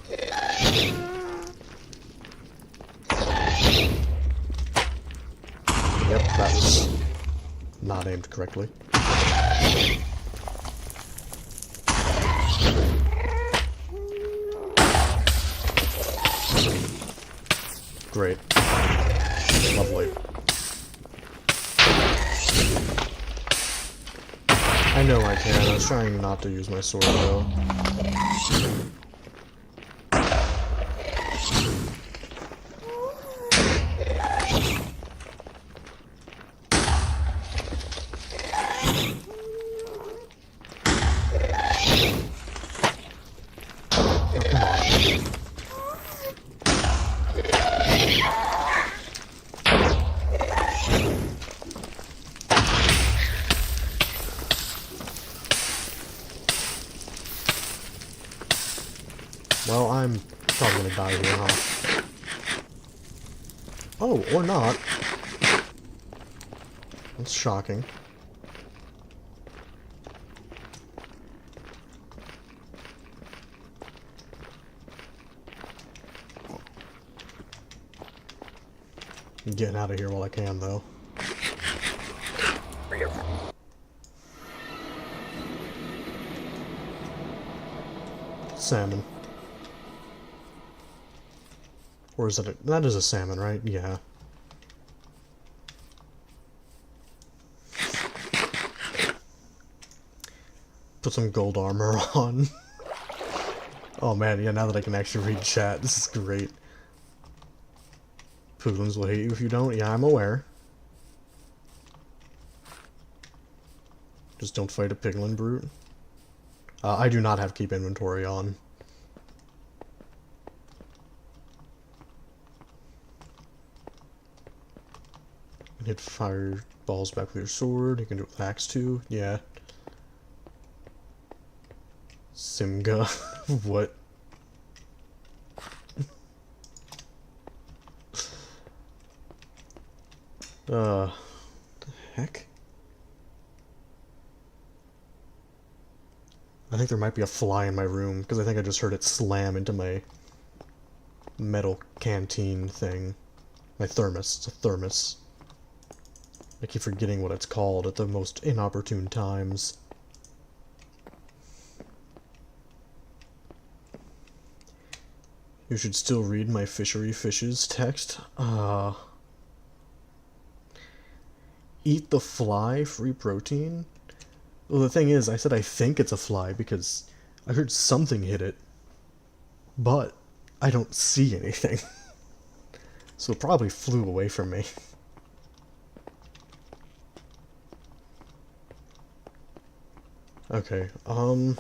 Speaker 1: Yep, that was not aimed correctly. Great. Lovely. know I can. I was trying not to use my sword, though. Well, I'm probably gonna die here, huh? Oh, or not. That's shocking. I'm getting out of here while I can, though. Salmon. Or is that that is a salmon, right? Yeah. Put some gold armor on. Oh man, yeah, now that I can actually read chat, this is great. Poodlins will hate you if you don't. Yeah, I'm aware. Just don't fight a piglin brute. I do not have keep inventory on. Hit fireballs back with your sword. You can do it with axe too. Yeah. Simga. What? The heck? I think there might be a fly in my room, because I think I just heard it slam into my metal canteen thing. My thermos. It's a thermos. I keep forgetting what it's called at the most inopportune times. You should still read my fishery fishes text. Eat the fly, free protein? Well, the thing is, I said I think it's a fly because I heard something hit it, but I don't see anything. So it probably flew away from me. Okay, I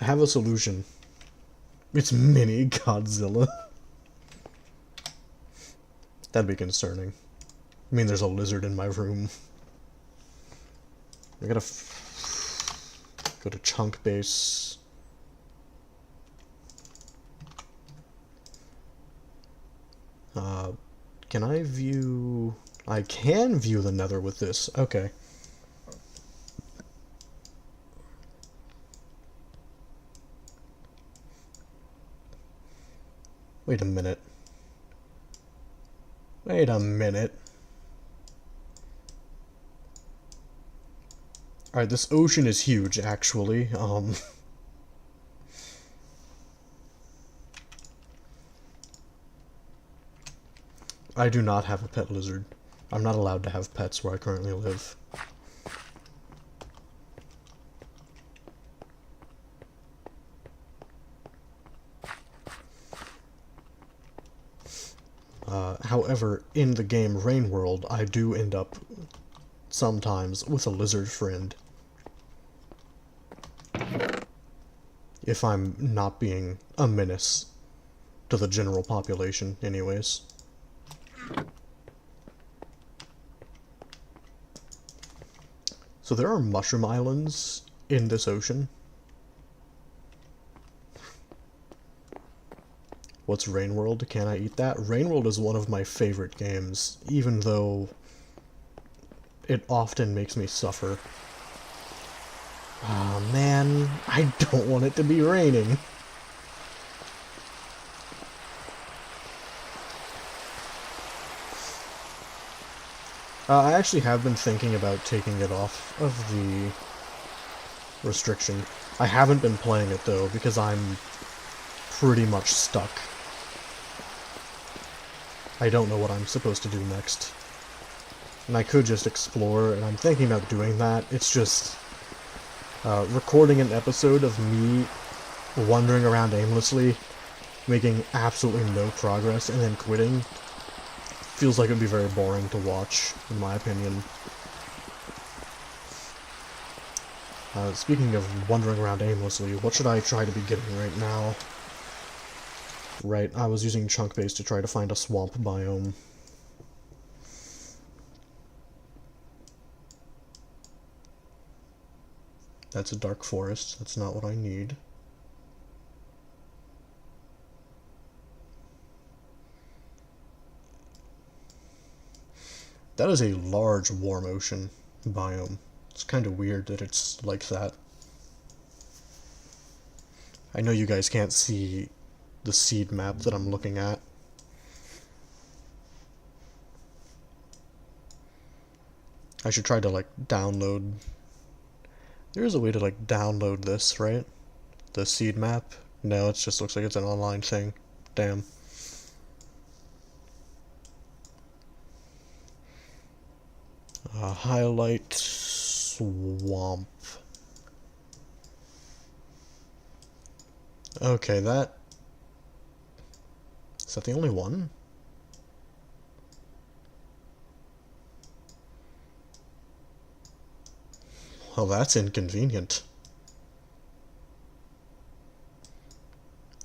Speaker 1: have a solution. It's mini Godzilla. That'd be concerning. I mean, there's a lizard in my room. I gotta go to chunk base. Can I view... I can view the nether with this. Okay. Wait a minute. Wait a minute. Alright, this ocean is huge, actually. I do not have a pet lizard. I'm not allowed to have pets where I currently live. However, in the game Rain World, I do end up sometimes with a lizard friend. If I'm not being a menace to the general population, anyways. So there are mushroom islands in this ocean. What's Rain World? Can I eat that? Rain World is one of my favorite games, even though it often makes me suffer. Oh man, I don't want it to be raining. I actually have been thinking about taking it off of the restriction. I haven't been playing it though, because I'm pretty much stuck. I don't know what I'm supposed to do next. and I could just explore, and I'm thinking about doing that. It's just recording an episode of me wandering around aimlessly, making absolutely no progress, and then quitting feels like it would be very boring to watch, in my opinion. Speaking of wandering around aimlessly, what should I try to be getting right now? Right, I was using chunk base to try to find a swamp biome. That's a dark forest. That's not what I need. That is a large warm ocean biome. It's kind of weird that it's like that. I know you guys can't see the seed map that I'm looking at. I should try to, like, download... There is a way to, like, download this, right? The seed map? No, it just looks like it's an online thing. Damn. Highlight swamp. Okay, that... Is that the only one? Well, that's inconvenient.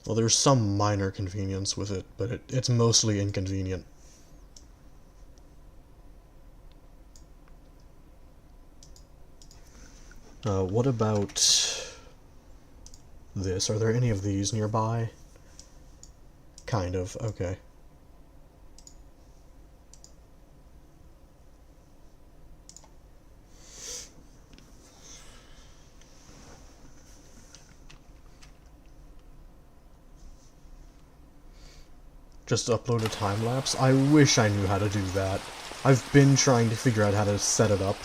Speaker 1: Well, there's some minor convenience with it, but it's mostly inconvenient. What about this? Are there any of these nearby? Kind of, okay. Just upload a time-lapse? I wish I knew how to do that. I've been trying to figure out how to set it up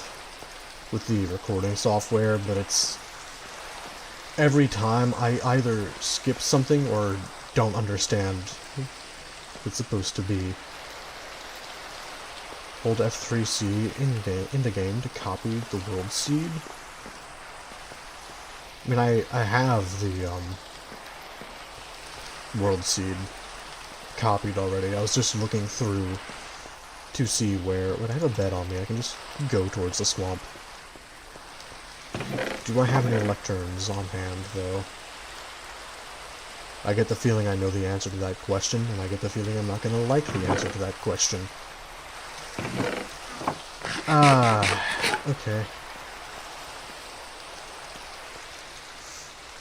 Speaker 1: with the recording software, but it's... Every time I either skip something or don't understand what it's supposed to be. Hold F3C in the game to copy the world seed. I mean, I have the world seed copied already. I was just looking through to see where... Would I have a bed on me? I can just go towards the swamp. Do I have any lecterns on hand, though? I get the feeling I know the answer to that question, and I get the feeling I'm not gonna like the answer to that question. Okay.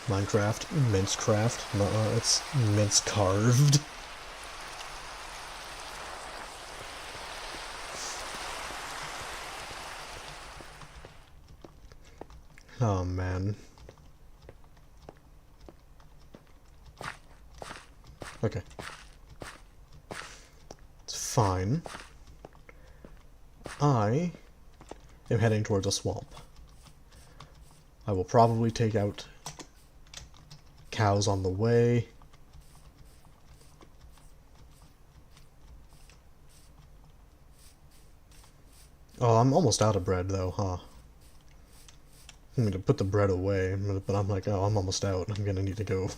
Speaker 1: Minecraft, Mincecraft. No, it's mince carved. Oh man. Okay. It's fine. I am heading towards a swamp. I will probably take out cows on the way. Oh, I'm almost out of bread though, huh? I'm gonna put the bread away, but I'm like, oh, I'm almost out. I'm gonna need to go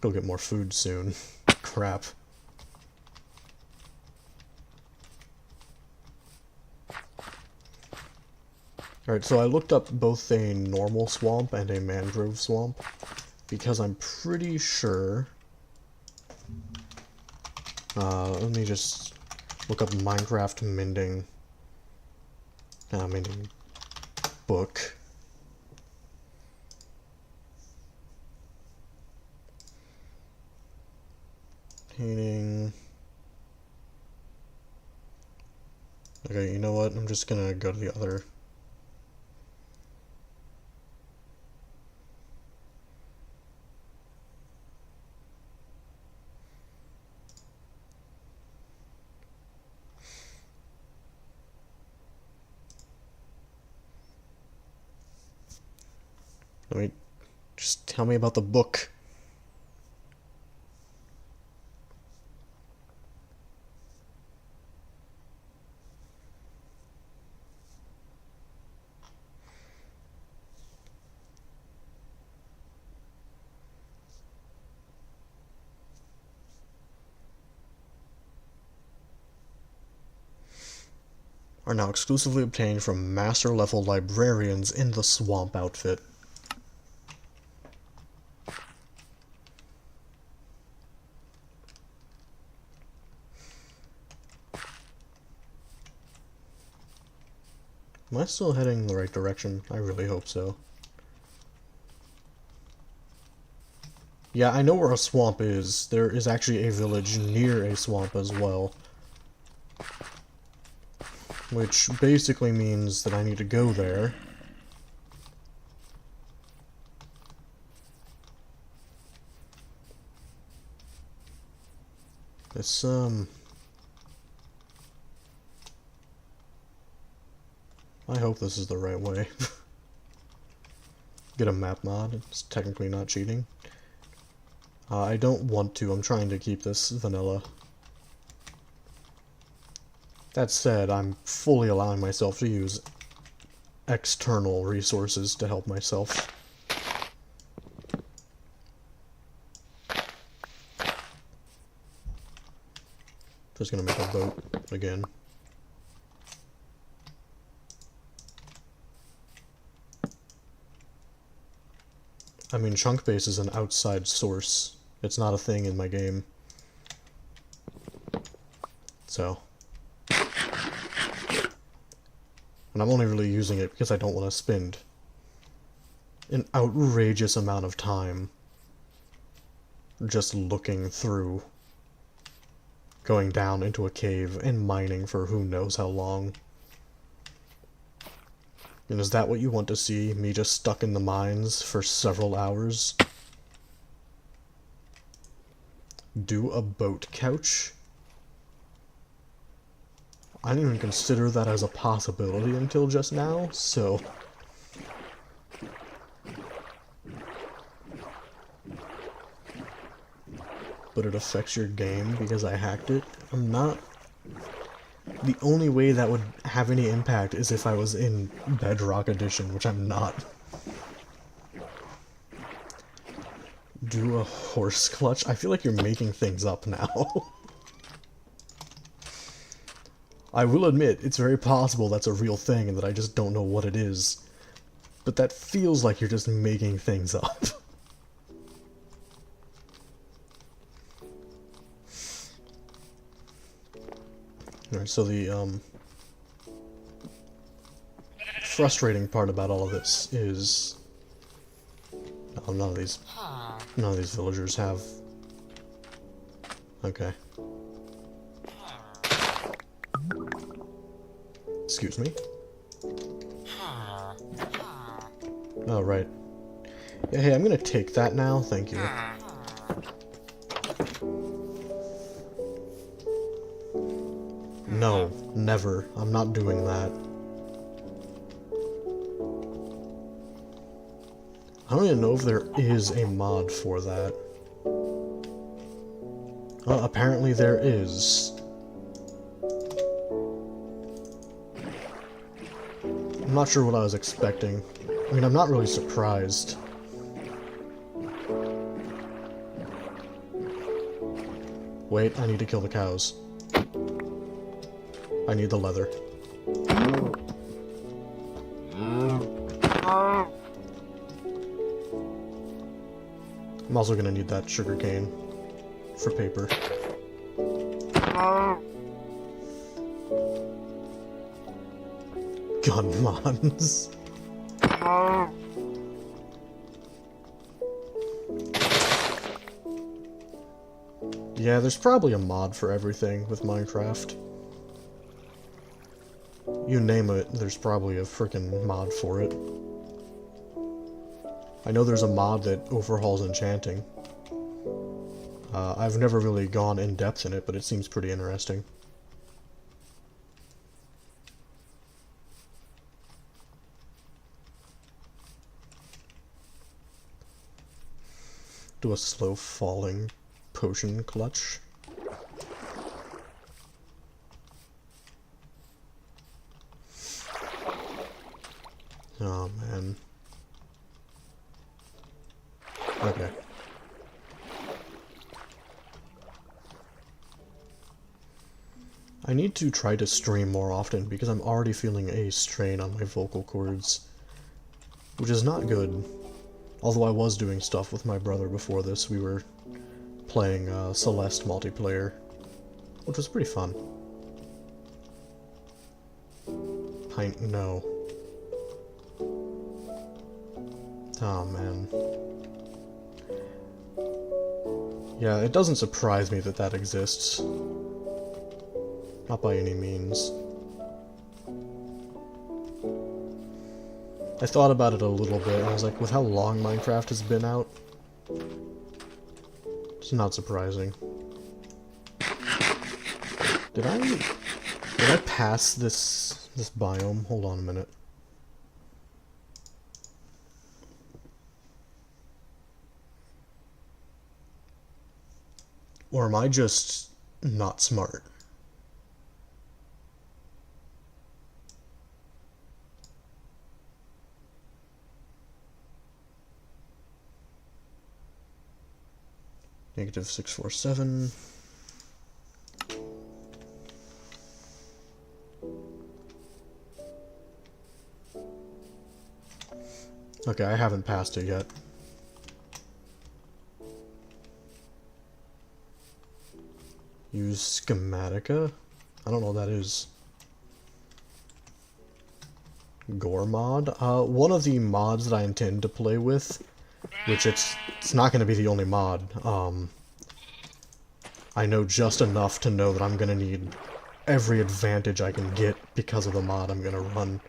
Speaker 1: get more food soon. Crap. Alright, so I looked up both a normal swamp and a mangrove swamp, because I'm pretty sure... let me just look up Minecraft mending book. Painting... Okay, you know what? I'm just gonna go to the other... Wait, just tell me about the book. are now exclusively obtained from master level librarians in the swamp outfit. Am I still heading in the right direction? I really hope so. Yeah, I know where a swamp is. There is actually a village near a swamp as well. Which basically means that I need to go there. This, I hope this is the right way. Get a map mod. It's technically not cheating. I don't want to. I'm trying to keep this vanilla. That said, I'm fully allowing myself to use external resources to help myself. Just gonna make a boat again. I mean, chunk base is an outside source. It's not a thing in my game. So. And I'm only really using it because I don't want to spend an outrageous amount of time just looking through, going down into a cave and mining for who knows how long. And is that what you want to see? Me just stuck in the mines for several hours? Do a boat couch? I didn't even consider that as a possibility until just now, so... But it affects your game because I hacked it? I'm not... The only way that would have any impact is if I was in Bedrock Edition, which I'm not. Do a horse clutch? I feel like you're making things up now. I will admit, it's very possible that's a real thing and that I just don't know what it is. But that feels like you're just making things up. Alright, so the, frustrating part about all of this is... Oh, none of these villagers have... Okay. Excuse me? Oh, right. Yeah, hey, I'm gonna take that now, thank you. No, never. I'm not doing that. I don't even know if there is a mod for that. Well, apparently there is. I'm not sure what I was expecting. I mean, I'm not really surprised. Wait, I need to kill the cows. I need the leather. I'm also gonna need that sugarcane for paper. Gun mods. Yeah, there's probably a mod for everything with Minecraft. You name it, there's probably a frickin' mod for it. I know there's a mod that overhauls enchanting. I've never really gone in depth in it, but it seems pretty interesting. Do a slow falling potion clutch. Oh man. Okay. I need to try to stream more often because I'm already feeling a strain on my vocal cords, which is not good. Although I was doing stuff with my brother before this. We were playing Celeste multiplayer, which was pretty fun. Pint, no. Oh, man. Yeah, it doesn't surprise me that that exists. Not by any means. I thought about it a little bit, and I was like, with how long Minecraft has been out, it's not surprising. Did I pass this biome? Hold on a minute. Or am I just not smart? Negative 647. Okay, I haven't passed it yet. Use Schematica? I don't know what that is. Gore mod? One of the mods that I intend to play with, which it's not going to be the only mod. I know just enough to know that I'm going to need every advantage I can get because of the mod I'm going to run.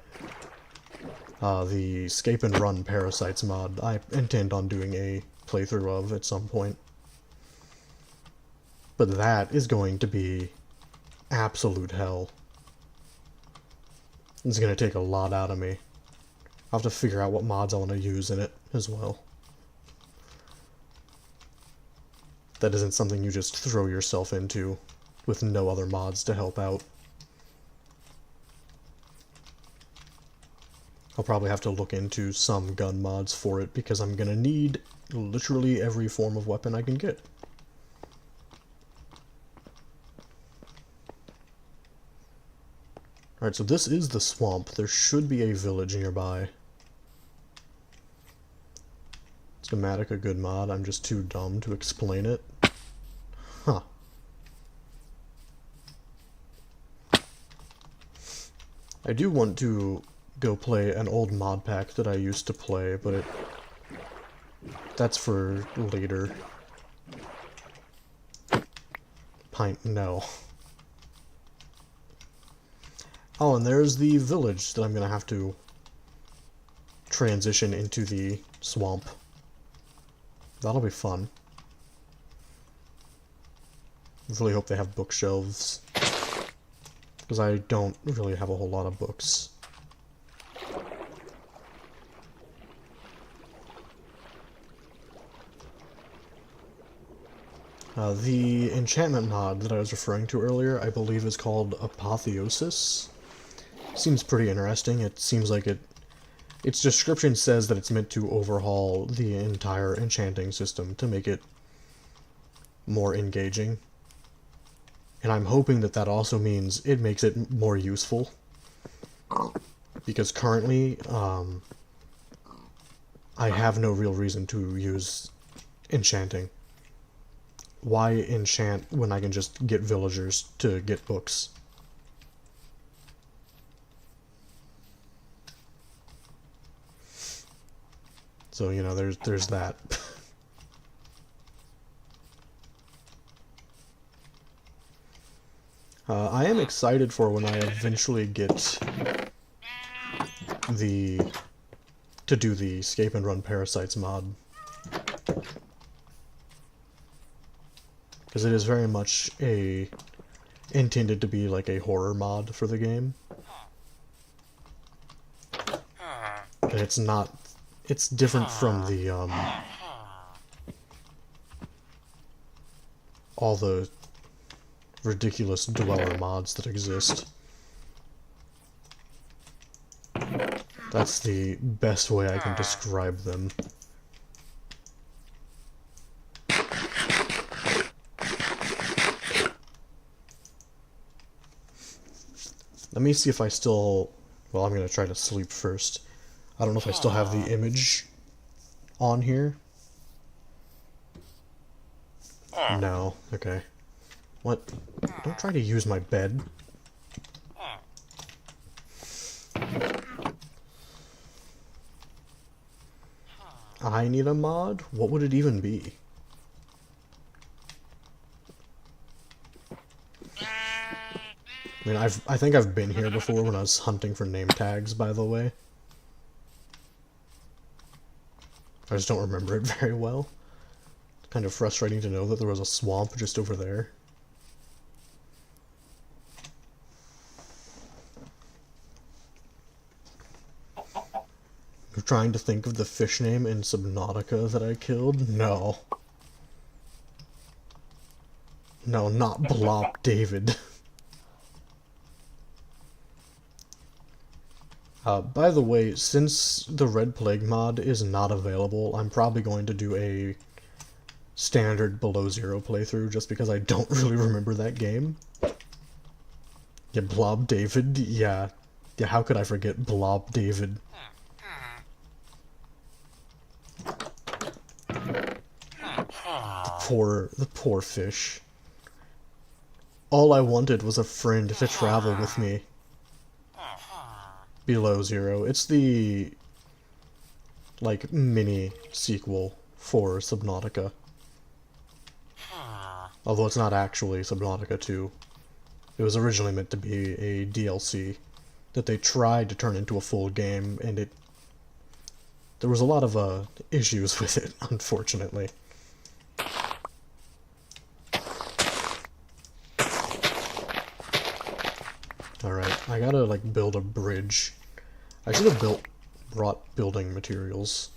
Speaker 1: The Escape and Run Parasites mod I intend on doing a playthrough of at some point. But that is going to be absolute hell. It's going to take a lot out of me. I'll have to figure out what mods I want to use in it as well. That isn't something you just throw yourself into with no other mods to help out. I'll probably have to look into some gun mods for it because I'm going to need literally every form of weapon I can get. Alright, so this is the swamp. There should be a village nearby. Schematica, good mod. I'm just too dumb to explain it. Huh. I do want to go play an old mod pack that I used to play, but that's for later. Pint, no. Oh, and there's the village that I'm gonna have to transition into the swamp. That'll be fun. I really hope they have bookshelves, because I don't really have a whole lot of books. The enchantment mod that I was referring to earlier, I believe is called Apotheosis. Seems pretty interesting. It seems like its description says that it's meant to overhaul the entire enchanting system to make it more engaging. And I'm hoping that that also means it makes it more useful. Because currently, I have no real reason to use enchanting. Why enchant when I can just get villagers to get books? So, you know, there's that. I am excited for when I eventually get to do the Escape and Run Parasites mod. Because it is very much intended to be like a horror mod for the game. And it's not, it's different from the, all the ridiculous dweller mods that exist. That's the best way I can describe them. Let me see if I still... Well, I'm gonna try to sleep first. I don't know if I still have the image on here. No. Okay. What? Don't try to use my bed. I need a mod? What would it even be? I mean, I think I've been here before when I was hunting for name tags, by the way. I just don't remember it very well. It's kind of frustrating to know that there was a swamp just over there. I'm trying to think of the fish name in Subnautica that I killed. No. No, not Blop David. By the way, since the Red Plague mod is not available, I'm probably going to do a standard below zero playthrough just because I don't really remember that game. Yeah, Blob David, yeah. Yeah, how could I forget Blob David? The poor fish. All I wanted was a friend to travel with me. Below Zero. It's the, like, mini sequel for Subnautica. Although it's not actually Subnautica 2. It was originally meant to be a DLC that they tried to turn into a full game, and there was a lot of issues with it, unfortunately. Alright, I gotta, like, build a bridge. I should have brought building materials.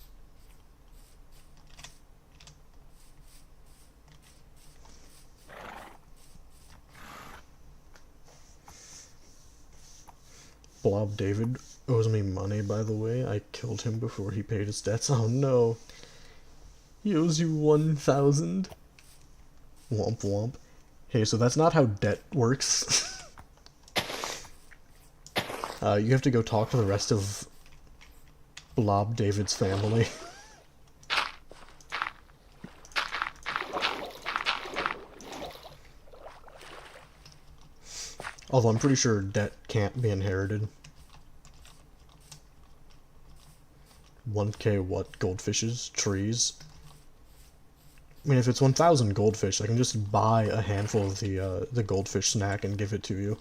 Speaker 1: Blob David owes me money, by the way. I killed him before he paid his debts. Oh no. He owes you 1,000. Womp womp. Hey, so that's not how debt works. You have to go talk to the rest of Blob David's family. Although I'm pretty sure debt can't be inherited. 1k what? Goldfishes? Trees? I mean, if it's 1,000 goldfish, I can just buy a handful of the goldfish snack and give it to you.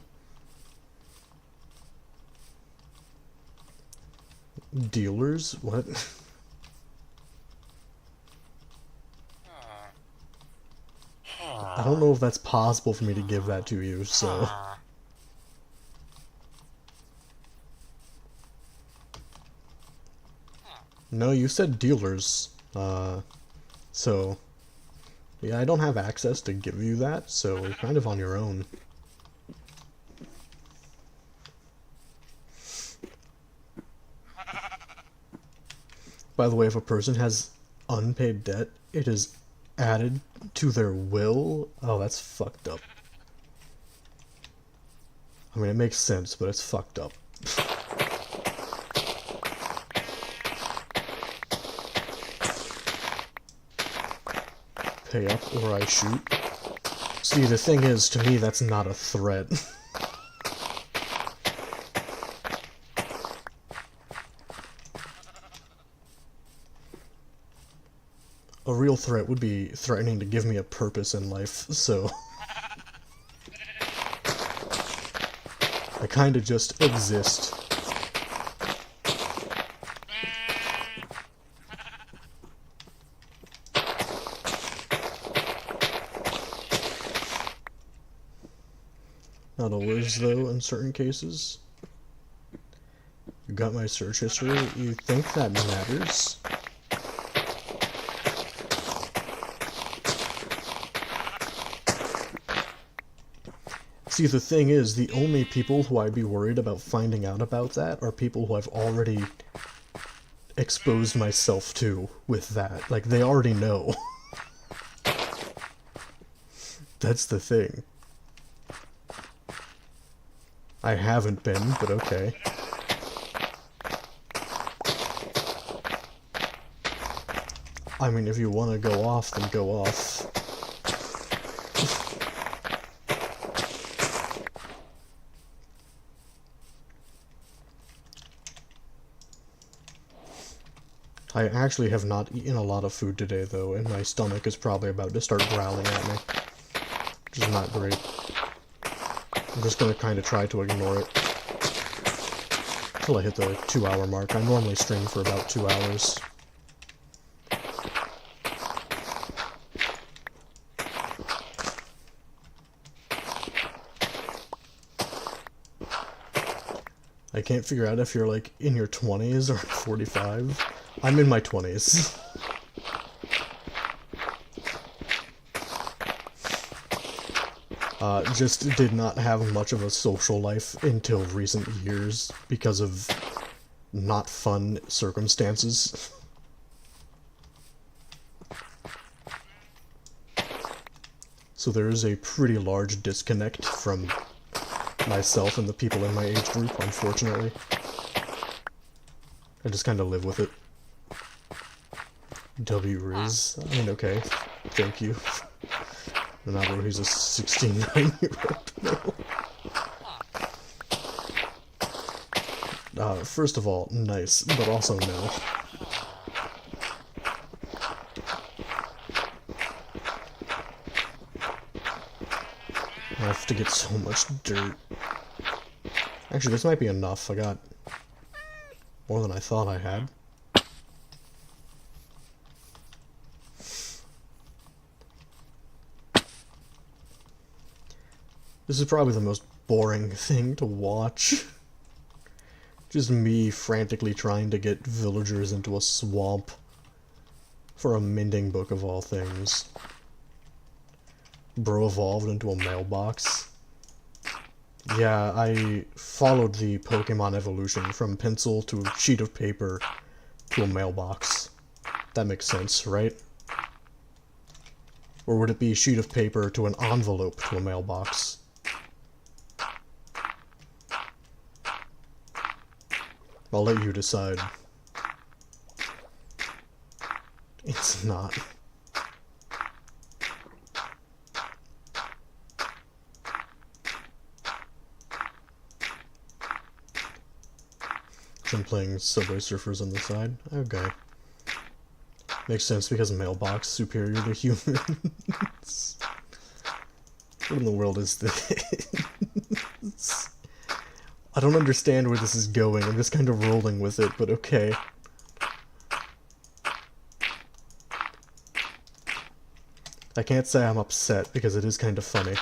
Speaker 1: Dealers? What? I don't know if that's possible for me to give that to you, so... No, you said dealers. So... Yeah, I don't have access to give you that, so you're kind of on your own. By the way, if a person has unpaid debt, it is added to their will. Oh, that's fucked up. I mean, it makes sense, but it's fucked up. Pay up or I shoot. See, the thing is, to me, that's not a threat. A real threat would be threatening to give me a purpose in life, so... I kinda just exist. Not always, though, in certain cases. You got my search history? You think that matters? See, the thing is, the only people who I'd be worried about finding out about that are people who I've already exposed myself to with that. Like, they already know. That's the thing. I haven't been, but okay. I mean, if you want to go off, then go off. I actually have not eaten a lot of food today, though, and my stomach is probably about to start growling at me. Which is not great. I'm just gonna kind of try to ignore it until I hit the 2-hour mark. I normally stream for about 2 hours. I can't figure out if you're, like, in your 20s or 45. I'm in my 20s. Just did not have much of a social life until recent years because of not fun circumstances. So there is a pretty large disconnect from myself and the people in my age group, unfortunately. I just kind of live with it. W-Riz. I mean, okay. Thank you. Not where he's a 16-9-year-old. No. First of all, nice, but also no. I have to get so much dirt. Actually, this might be enough. I got more than I thought I had. This is probably the most boring thing to watch. Just me frantically trying to get villagers into a swamp for a mending book of all things. Bro evolved into a mailbox. Yeah, I followed the Pokemon evolution from pencil to a sheet of paper to a mailbox. That makes sense, right? Or would it be a sheet of paper to an envelope to a mailbox? I'll let you decide. It's not. I'm playing Subway Surfers on the side. Okay. Makes sense because mailbox superior to humans. What in the world is this? I don't understand where this is going. I'm just kind of rolling with it, but okay. I can't say I'm upset because it is kind of funny.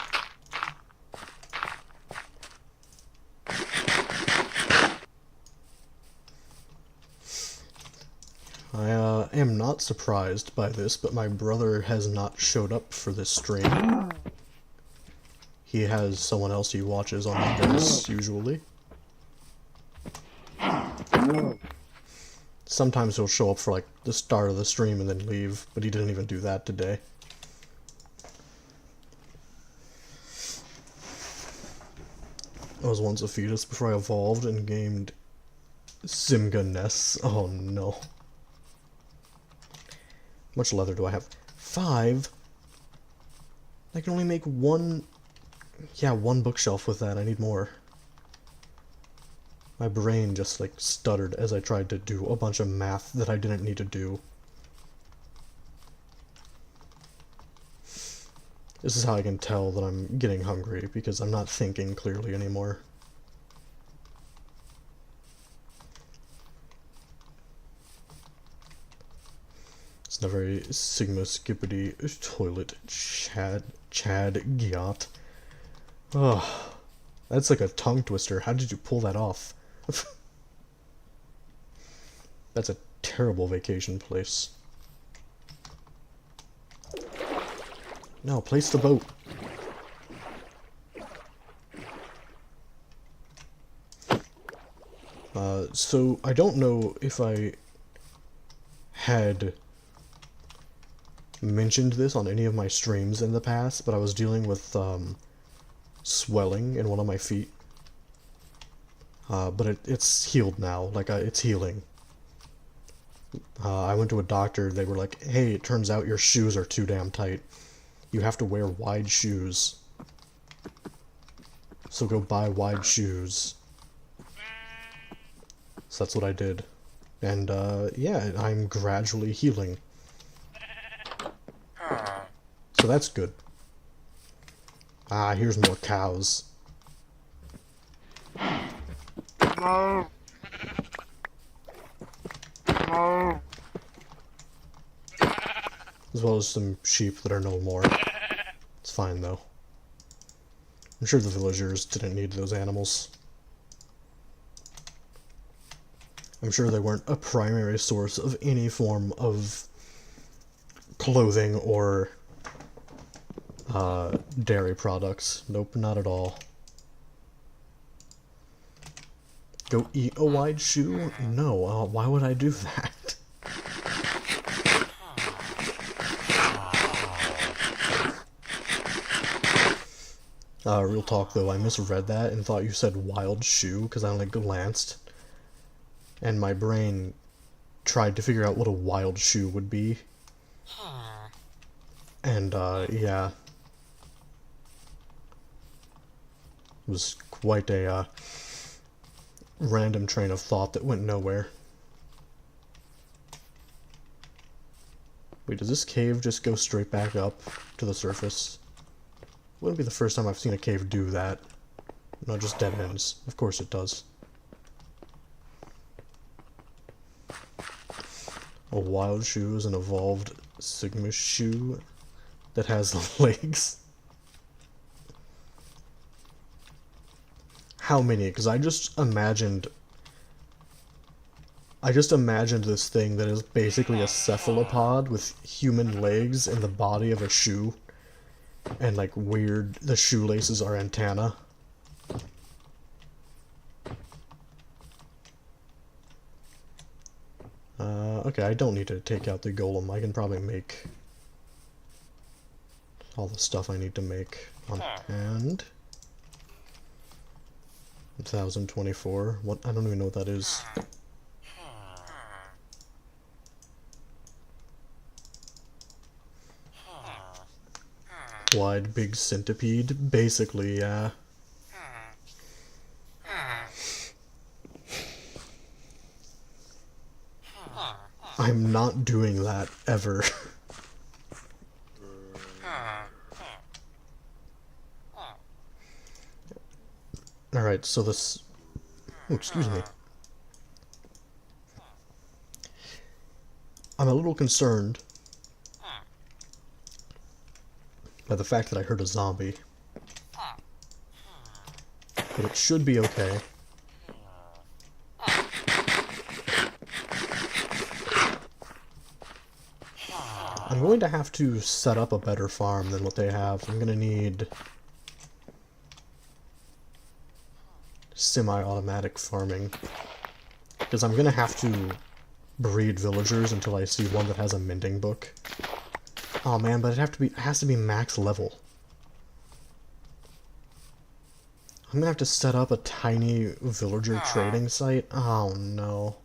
Speaker 1: I am not surprised by this, but my brother has not showed up for this stream. He has someone else he watches on this, usually. Sometimes he'll show up for, like, the start of the stream and then leave, but he didn't even do that today. I was once a fetus before I evolved and gamed Simga Ness. Oh no. How much leather do I have? 5? I can only make one... Yeah, one bookshelf with that. I need more. My brain just, like, stuttered as I tried to do a bunch of math that I didn't need to do. This is how I can tell that I'm getting hungry, because I'm not thinking clearly anymore. It's not very Sigma Skippity toilet Chad Gyat. Oh, that's like a tongue twister. How did you pull that off? That's a terrible vacation place. No, place the boat. So I don't know if I had mentioned this on any of my streams in the past, but I was dealing with swelling in one of my feet. But it's healed now. Like, it's healing. I went to a doctor, they were like, hey, it turns out your shoes are too damn tight. You have to wear wide shoes. So go buy wide shoes. So that's what I did. And, yeah, I'm gradually healing. So that's good. Ah, here's more cows. As well as some sheep that are no more. It's fine, though. I'm sure the villagers didn't need those animals. I'm sure they weren't a primary source of any form of clothing or dairy products. Nope, not at all. Go eat a wide shoe? No, why would I do that? Real talk though, I misread that and thought you said wild shoe because I only glanced. And my brain tried to figure out what a wild shoe would be. And, yeah. It was quite a, random train of thought that went nowhere. Wait, does this cave just go straight back up to the surface? Wouldn't be the first time I've seen a cave do that. No, just dead ends. Of course it does. A wild shoe is an evolved Sigma shoe that has legs. How many? Because I just imagined this thing that is basically a cephalopod with human legs and the body of a shoe. And like weird, the shoelaces are antenna. Okay, I don't need to take out the golem. I can probably make all the stuff I need to make on hand. 1024. What? I don't even know what that is. Wide, big centipede? Basically, yeah. I'm not doing that, ever. Alright, so this... Oh, excuse me. I'm a little concerned by the fact that I heard a zombie. But it should be okay. I'm going to have to set up a better farm than what they have. I'm going to need semi-automatic farming. Because I'm going to have to breed villagers until I see one that has a mending book. Oh man, but it has to be max level. I'm going to have to set up a tiny villager trading site. Oh no.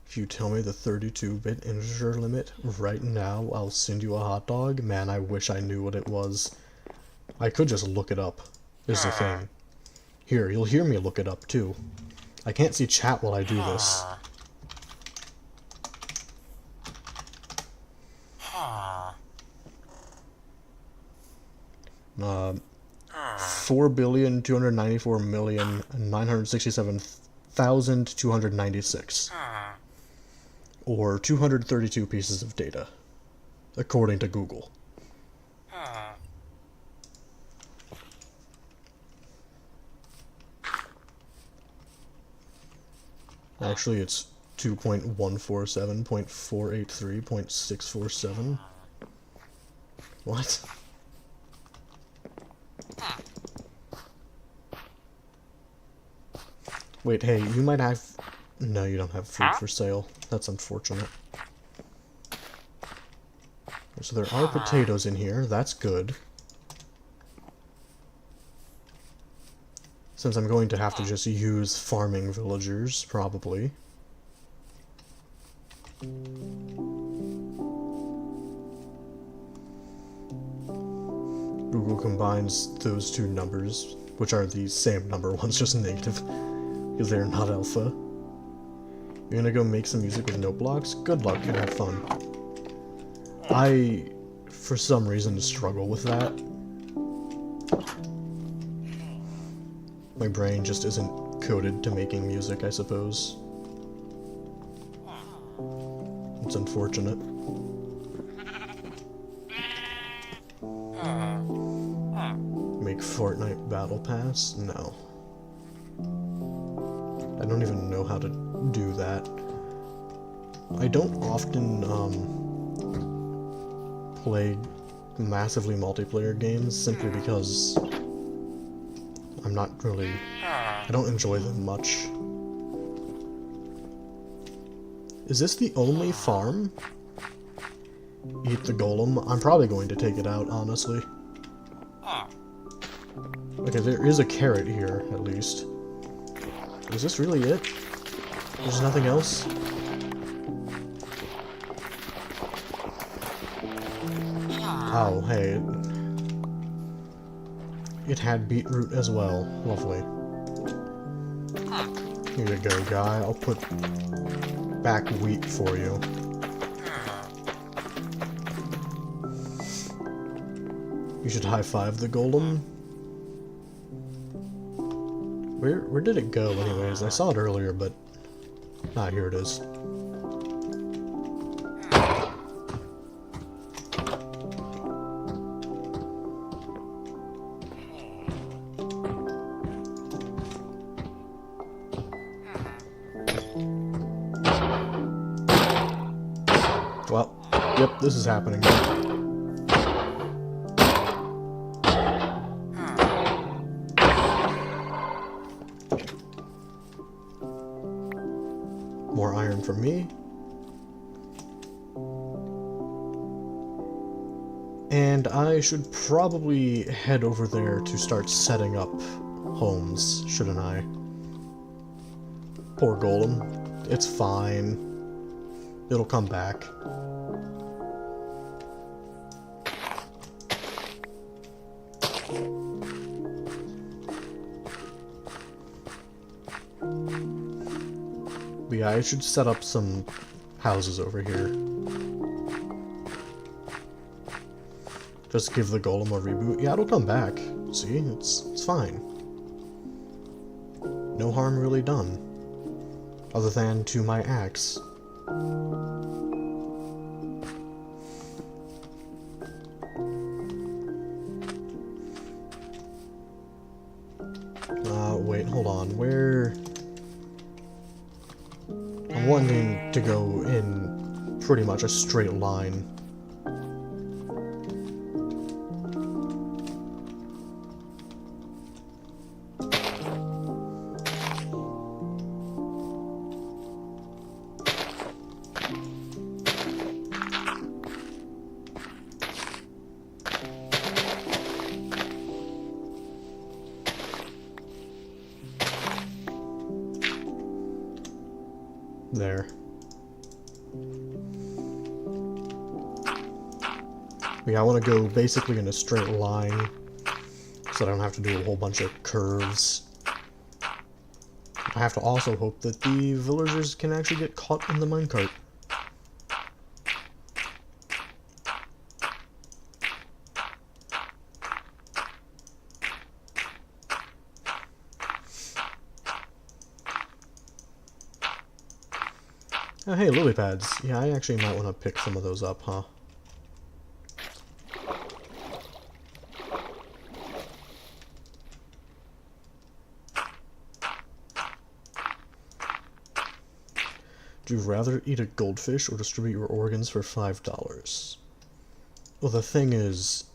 Speaker 1: If you tell me the 32-bit integer limit right now, I'll send you a hot dog. Man, I wish I knew what it was. I could just look it up, is the thing. Here, you'll hear me look it up, too. I can't see chat while I do this. Uh, 4,294,967,296. Or 232 pieces of data, according to Google. Actually, it's 2.147.483.647. What? Wait, hey, you might have... No, you don't have food for sale. That's unfortunate. So there are potatoes in here. That's good. since I'm going to have to just use farming villagers, probably. Google combines those two numbers, which are the same number, one's just negative, because they're not alpha. You're gonna go make some music with note blocks? Good luck and have fun. I, for some reason, struggle with that. My brain just isn't coded to making music, I suppose. It's unfortunate. Make Fortnite Battle Pass? No. I don't even know how to do that. I don't often, play massively multiplayer games simply because I'm not really... I don't enjoy them much. Is this the only farm? Eat the golem? I'm probably going to take it out, honestly. Okay, there is a carrot here, at least. Is this really it? There's nothing else? Oh, hey. It had beetroot as well. Lovely. Here you go, guy. I'll put back wheat for you. You should high-five the golem. Where did it go, anyways? I saw it earlier, but... Ah, here it is. Well, yep, this is happening. More iron from me. And I should probably head over there to start setting up homes, shouldn't I? Poor golem. It's fine. It'll come back. But yeah, I should set up some houses over here. Just give the golem a reboot. Yeah, it'll come back. See? It's fine. No harm really done. Other than to my axe. Wait, hold on. Where... I'm wanting to go in pretty much a straight line. There. Yeah, I want to go basically in a straight line, so I don't have to do a whole bunch of curves. I have to also hope that the villagers can actually get caught in the minecart. Oh, hey, lily pads. Yeah, I actually might want to pick some of those up, huh? Would you rather eat a goldfish or distribute your organs for $5? Well, the thing is,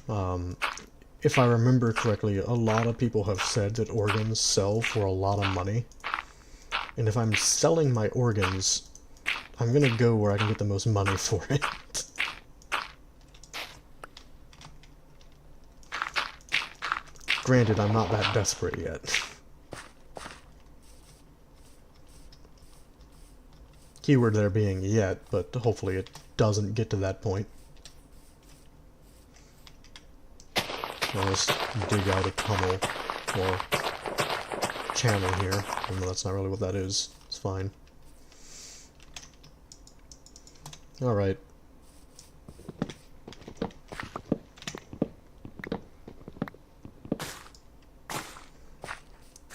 Speaker 1: if I remember correctly, a lot of people have said that organs sell for a lot of money. And if I'm selling my organs, I'm gonna go where I can get the most money for it. Granted, I'm not that desperate yet. Keyword there being yet, but hopefully it doesn't get to that point. I'll just dig out a tunnel, or channel here, even though that's not really what that is. It's fine. Alright.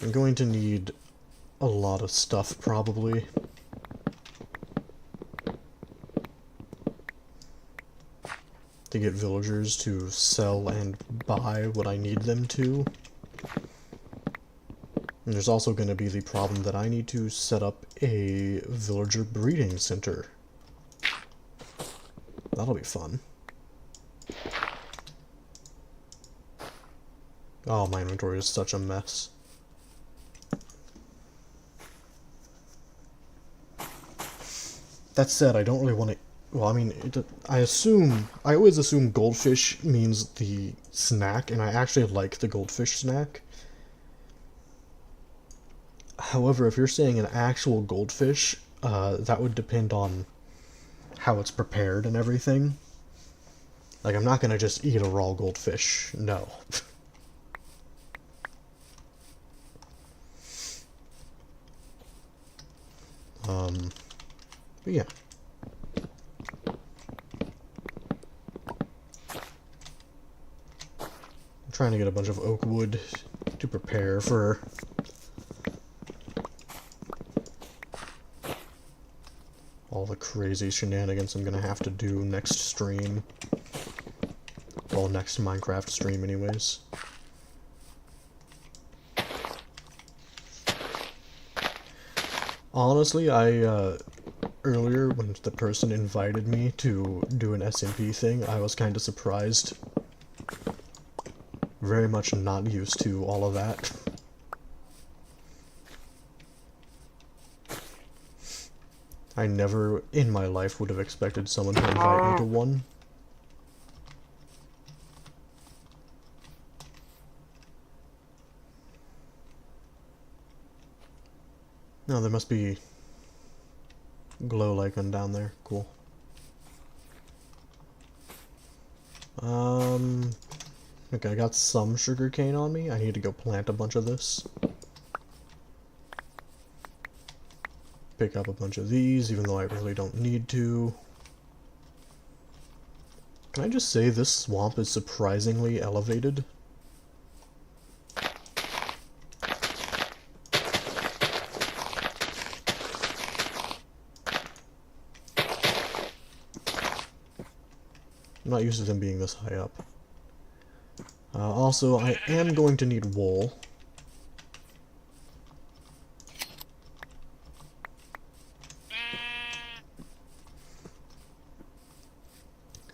Speaker 1: I'm going to need a lot of stuff, probably. To get villagers to sell and buy what I need them to. And there's also going to be the problem that I need to set up a villager breeding center. That'll be fun. Oh, my inventory is such a mess. That said, I don't really want to... Well, I mean, I always assume goldfish means the snack, and I actually like the goldfish snack. However, if you're saying an actual goldfish, that would depend on how it's prepared and everything. Like, I'm not gonna just eat a raw goldfish, no. But yeah. I'm trying to get a bunch of oak wood to prepare for all the crazy shenanigans I'm gonna have to do next stream. Well, next Minecraft stream anyways. Honestly, earlier when the person invited me to do an SMP thing, I was kind of surprised. Very much not used to all of that. I never in my life would have expected someone to invite me to one. No, there must be glow icon down there. Cool. Okay, I got some sugarcane on me. I need to go plant a bunch of this. Pick up a bunch of these, even though I really don't need to. Can I just say this swamp is surprisingly elevated? I'm not used to them being this high up. Also, I am going to need wool.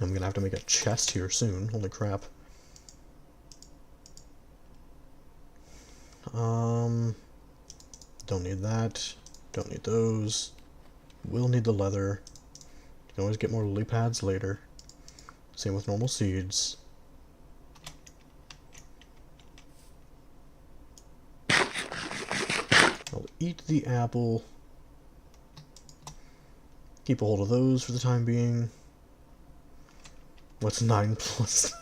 Speaker 1: I'm gonna have to make a chest here soon. Holy crap. Don't need that. Don't need those. Will need the leather. You can always get more lily pads later. Same with normal seeds. I'll eat the apple. Keep a hold of those for the time being. What's 9 plus?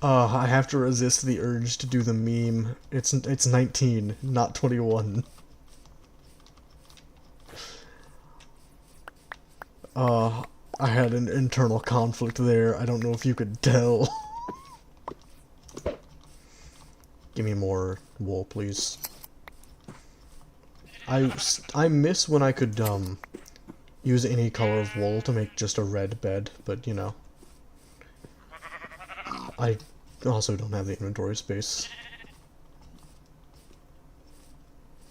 Speaker 1: I have to resist the urge to do the meme. It's 19, not 21. I had an internal conflict there. I don't know if you could tell. Give me more wool, please. I miss when I could, use any color of wool to make just a red bed, but, you know. I also don't have the inventory space.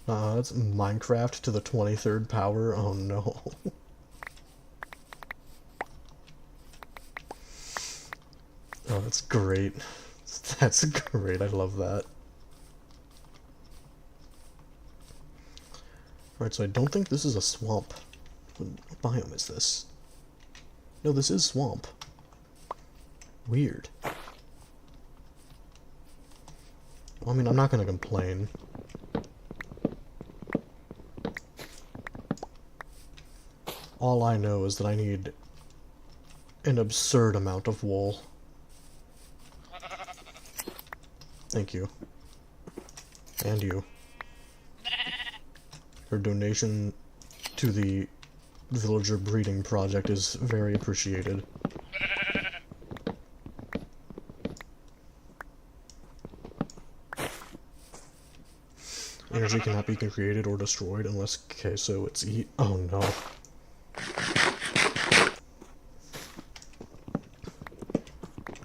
Speaker 1: That's Minecraft to the 23rd power. Oh no. Oh, that's great. That's great, I love that. Alright, so I don't think this is a swamp. What biome is this? No, this is swamp. Weird. I mean, I'm not gonna complain. All I know is that I need an absurd amount of wool. Thank you. And you. Your donation to the villager breeding project is very appreciated. Energy cannot be created or destroyed unless... Okay, so it's eat... Oh no.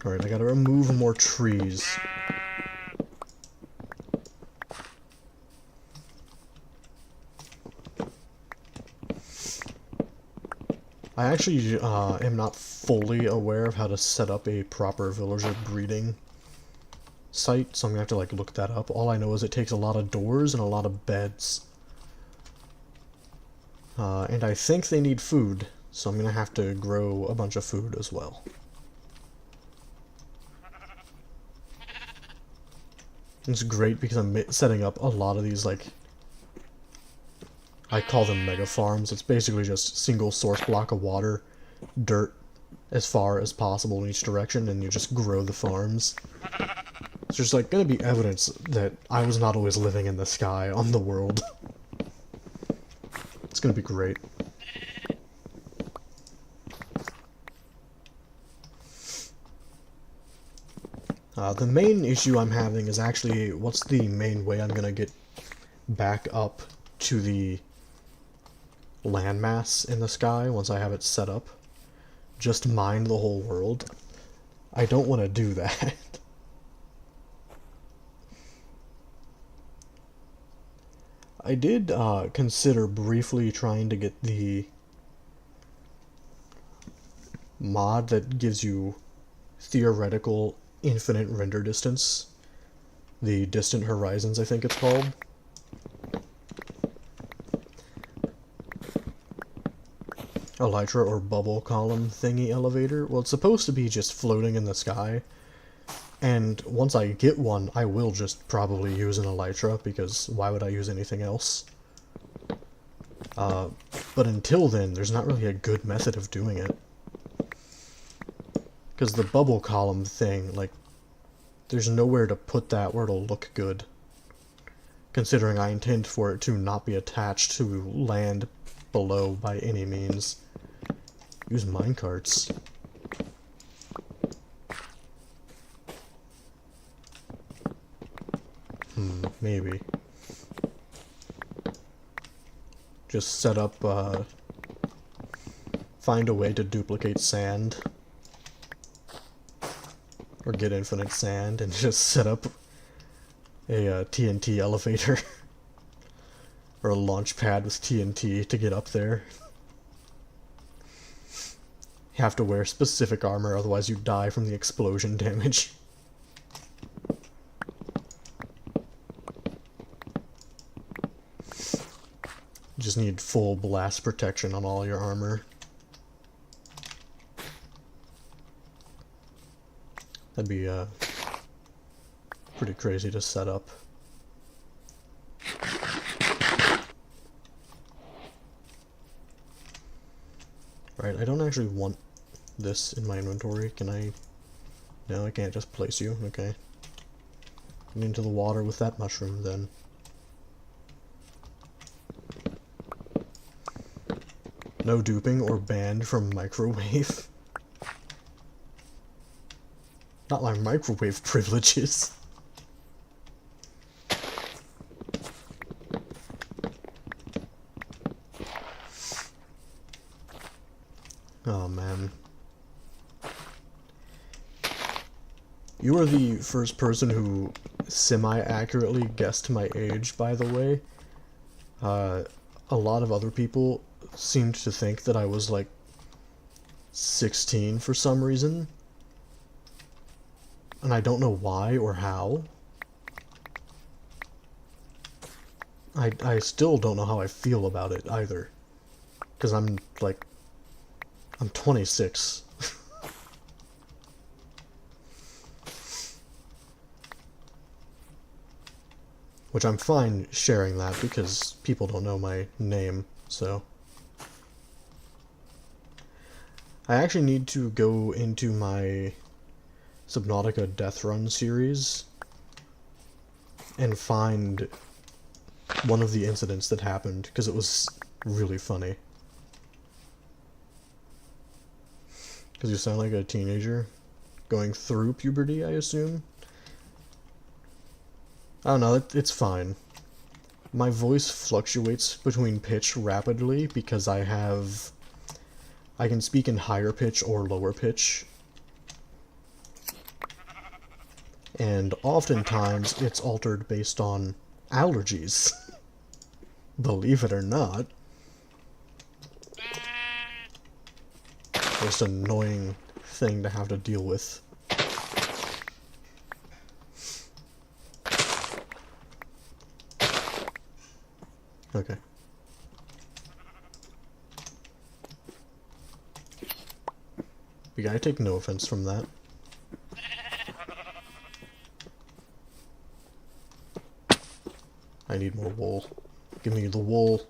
Speaker 1: Alright, I gotta remove more trees. I actually am not fully aware of how to set up a proper villager breeding site, so I'm gonna have to like look that up. All I know is it takes a lot of doors and a lot of beds. And I think they need food, so I'm gonna have to grow a bunch of food as well. It's great because I'm setting up a lot of these, like, I call them mega farms. It's basically just single source block of water, dirt as far as possible in each direction, and you just grow the farms. It's just like gonna be evidence that I was not always living in the sky on the world. It's gonna be great. The main issue I'm having is actually what's the main way I'm gonna get back up to the landmass in the sky once I have it set up. Just mine the whole world. I don't want to do that. I did consider briefly trying to get the mod that gives you theoretical infinite render distance. The Distant Horizons, I think it's called. Elytra or bubble column thingy elevator. Well, it's supposed to be just floating in the sky. And once I get one, I will just probably use an elytra, because why would I use anything else? But until then, there's not really a good method of doing it. Because the bubble column thing, like, there's nowhere to put that where it'll look good. Considering I intend for it to not be attached to land below by any means. Use minecarts. Maybe. Just set up, find a way to duplicate sand. Or get infinite sand and just set up a TNT elevator. Or a launch pad with TNT to get up there. You have to wear specific armor, otherwise you die from the explosion damage. You just need full blast protection on all your armor. That'd be pretty crazy to set up. Right, I don't actually want this in my inventory. Can I? No, I can't just place you. Okay. Get into the water with that mushroom then. No duping or banned from microwave. Not my microwave privileges. Oh man. You are the first person who semi-accurately guessed my age, by the way. A lot of other people seemed to think that I was like 16 for some reason. And I don't know why or how. I still don't know how I feel about it either. Because I'm 26. Which I'm fine sharing that because people don't know my name, so. I actually need to go into my Subnautica Death Run series and find one of the incidents that happened, because it was really funny. Because you sound like a teenager going through puberty, I assume? I don't know, it's fine. My voice fluctuates between pitch rapidly because I can speak in higher pitch or lower pitch. And oftentimes it's altered based on allergies. Believe it or not. Most annoying thing to have to deal with. Okay. You gotta take no offense from that. I need more wool. Give me the wool.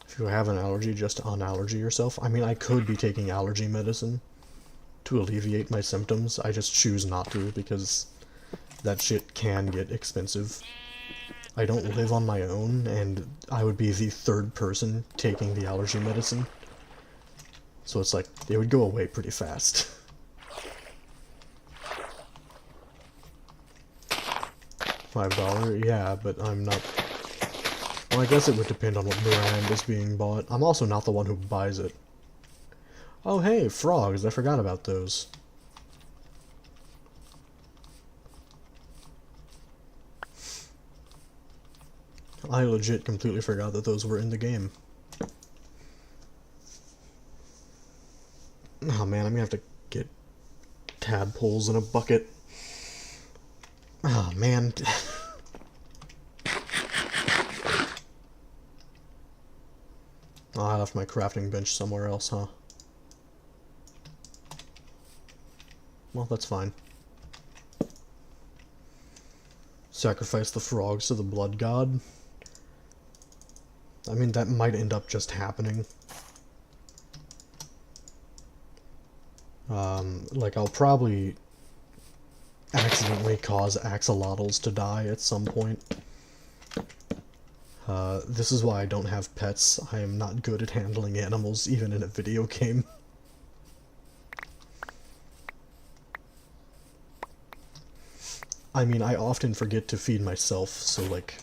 Speaker 1: If you have an allergy, just unallergy yourself. I mean, I could be taking allergy medicine to alleviate my symptoms. I just choose not to because that shit can get expensive. I don't live on my own, and I would be the third person taking the allergy medicine. So it's like, they would go away pretty fast. $5? Yeah, but I'm not... Well, I guess it would depend on what brand is being bought. I'm also not the one who buys it. Oh hey, frogs, I forgot about those. I legit completely forgot that those were in the game. Oh man, I'm gonna have to get tadpoles in a bucket. Oh man. Oh, I left my crafting bench somewhere else, huh? Well, that's fine. Sacrifice the frogs to the blood god. I mean, that might end up just happening. Like, I'll probably accidentally cause axolotls to die at some point. This is why I don't have pets. I am not good at handling animals, even in a video game. I mean, I often forget to feed myself, so, like,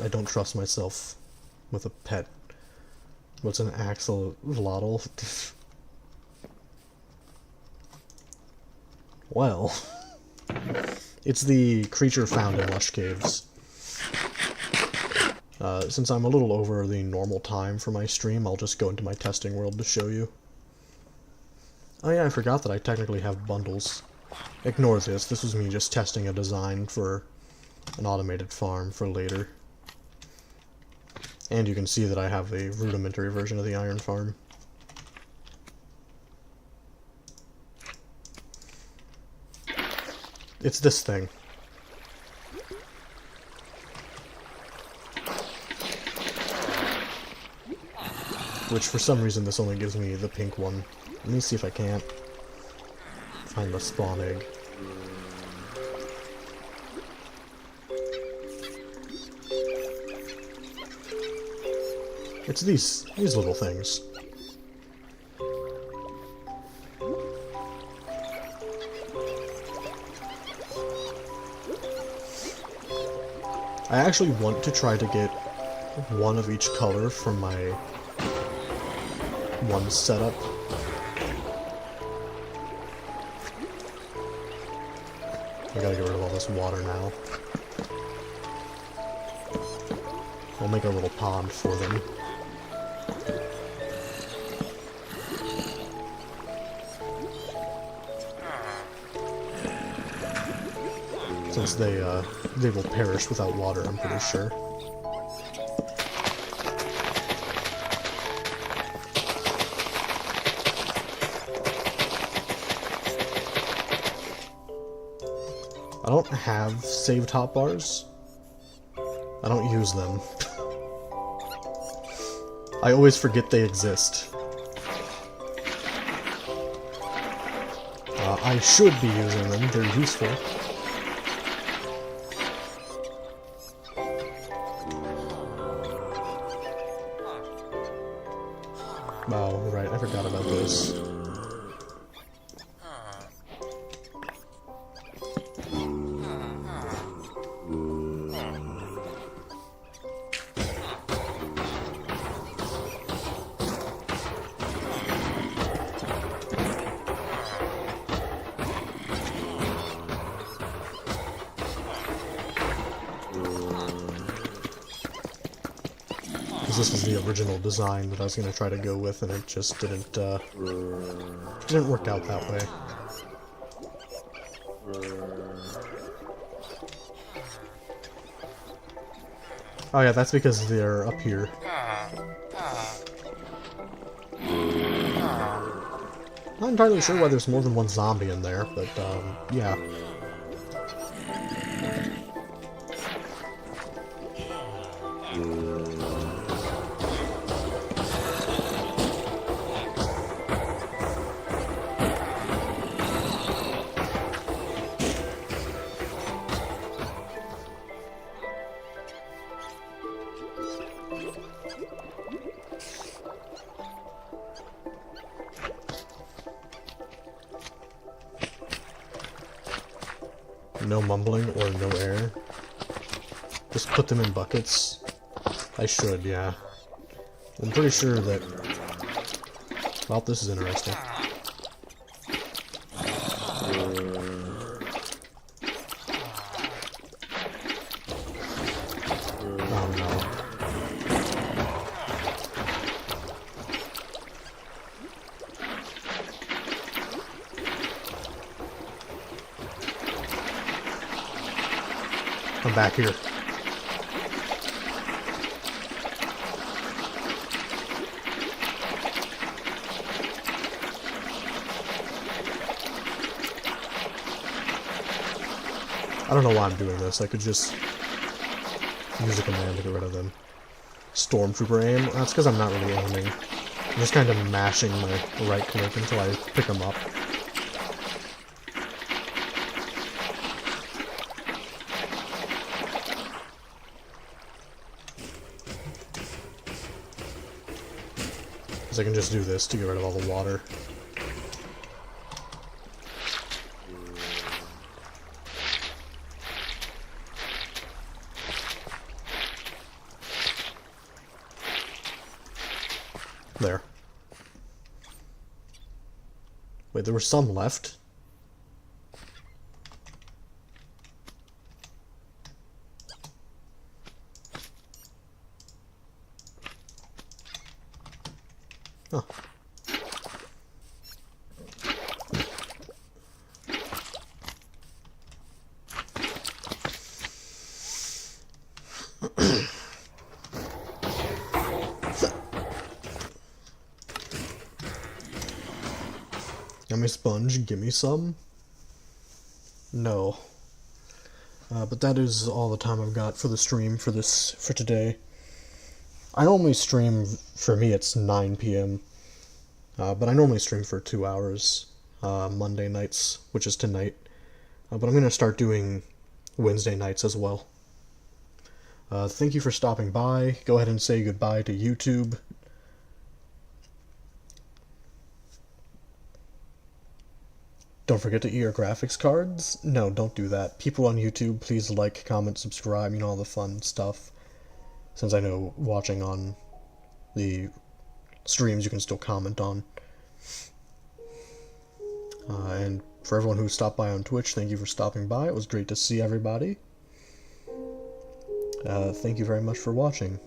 Speaker 1: I don't trust myself with a pet. What's an axolotl? Well, it's the creature found in lush caves. Since I'm a little over the normal time for my stream, I'll just go into my testing world to show you. Oh yeah, I forgot that I technically have bundles. Ignore this, this was me just testing a design for an automated farm for later. And you can see that I have a rudimentary version of the iron farm. It's this thing. Which, for some reason, this only gives me the pink one. Let me see if I can't find the spawn egg. It's these little things. I actually want to try to get one of each color from my one setup. I gotta get rid of all this water now. We'll make a little pond for them. Since they will perish without water, I'm pretty sure. don't have saved hotbars. I don't use them. I always forget they exist. I should be using them, they're useful. Oh, right, I forgot about this. This was the original design that I was going to try to go with, and it just didn't work out that way. Oh yeah, that's because they're up here. Not entirely sure why there's more than one zombie in there, but yeah. No mumbling or no air. Just put them in buckets. I should, yeah. I'm pretty sure that... Well, this is interesting. Oh no. I'm back here. I don't know why I'm doing this. I could just use a command to get rid of them. Stormtrooper aim? That's because I'm not really aiming. I'm just kind of mashing my right click until I pick them up. Because I can just do this to get rid of all the water. There. Wait, there were some left? Oh. Yummy sponge, gimme some? No. But that is all the time I've got for the stream for today. I normally stream, for me it's 9 p.m. But I normally stream for 2 hours, Monday nights, which is tonight. But I'm going to start doing Wednesday nights as well. Thank you for stopping by. Go ahead and say goodbye to YouTube. Don't forget to eat your graphics cards. No, don't do that. People on YouTube, please like, comment, subscribe, you know, all the fun stuff. Since I know watching on the streams you can still comment on. And for everyone who stopped by on Twitch, thank you for stopping by. It was great to see everybody. Thank you very much for watching.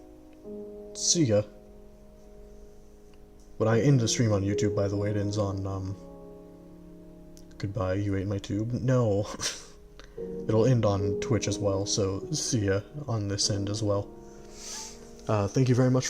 Speaker 1: See ya. When I end the stream on YouTube, by the way, it ends on, goodbye, you ate my tube. No. It'll end on Twitch as well, so see ya on this end as well. Thank you very much.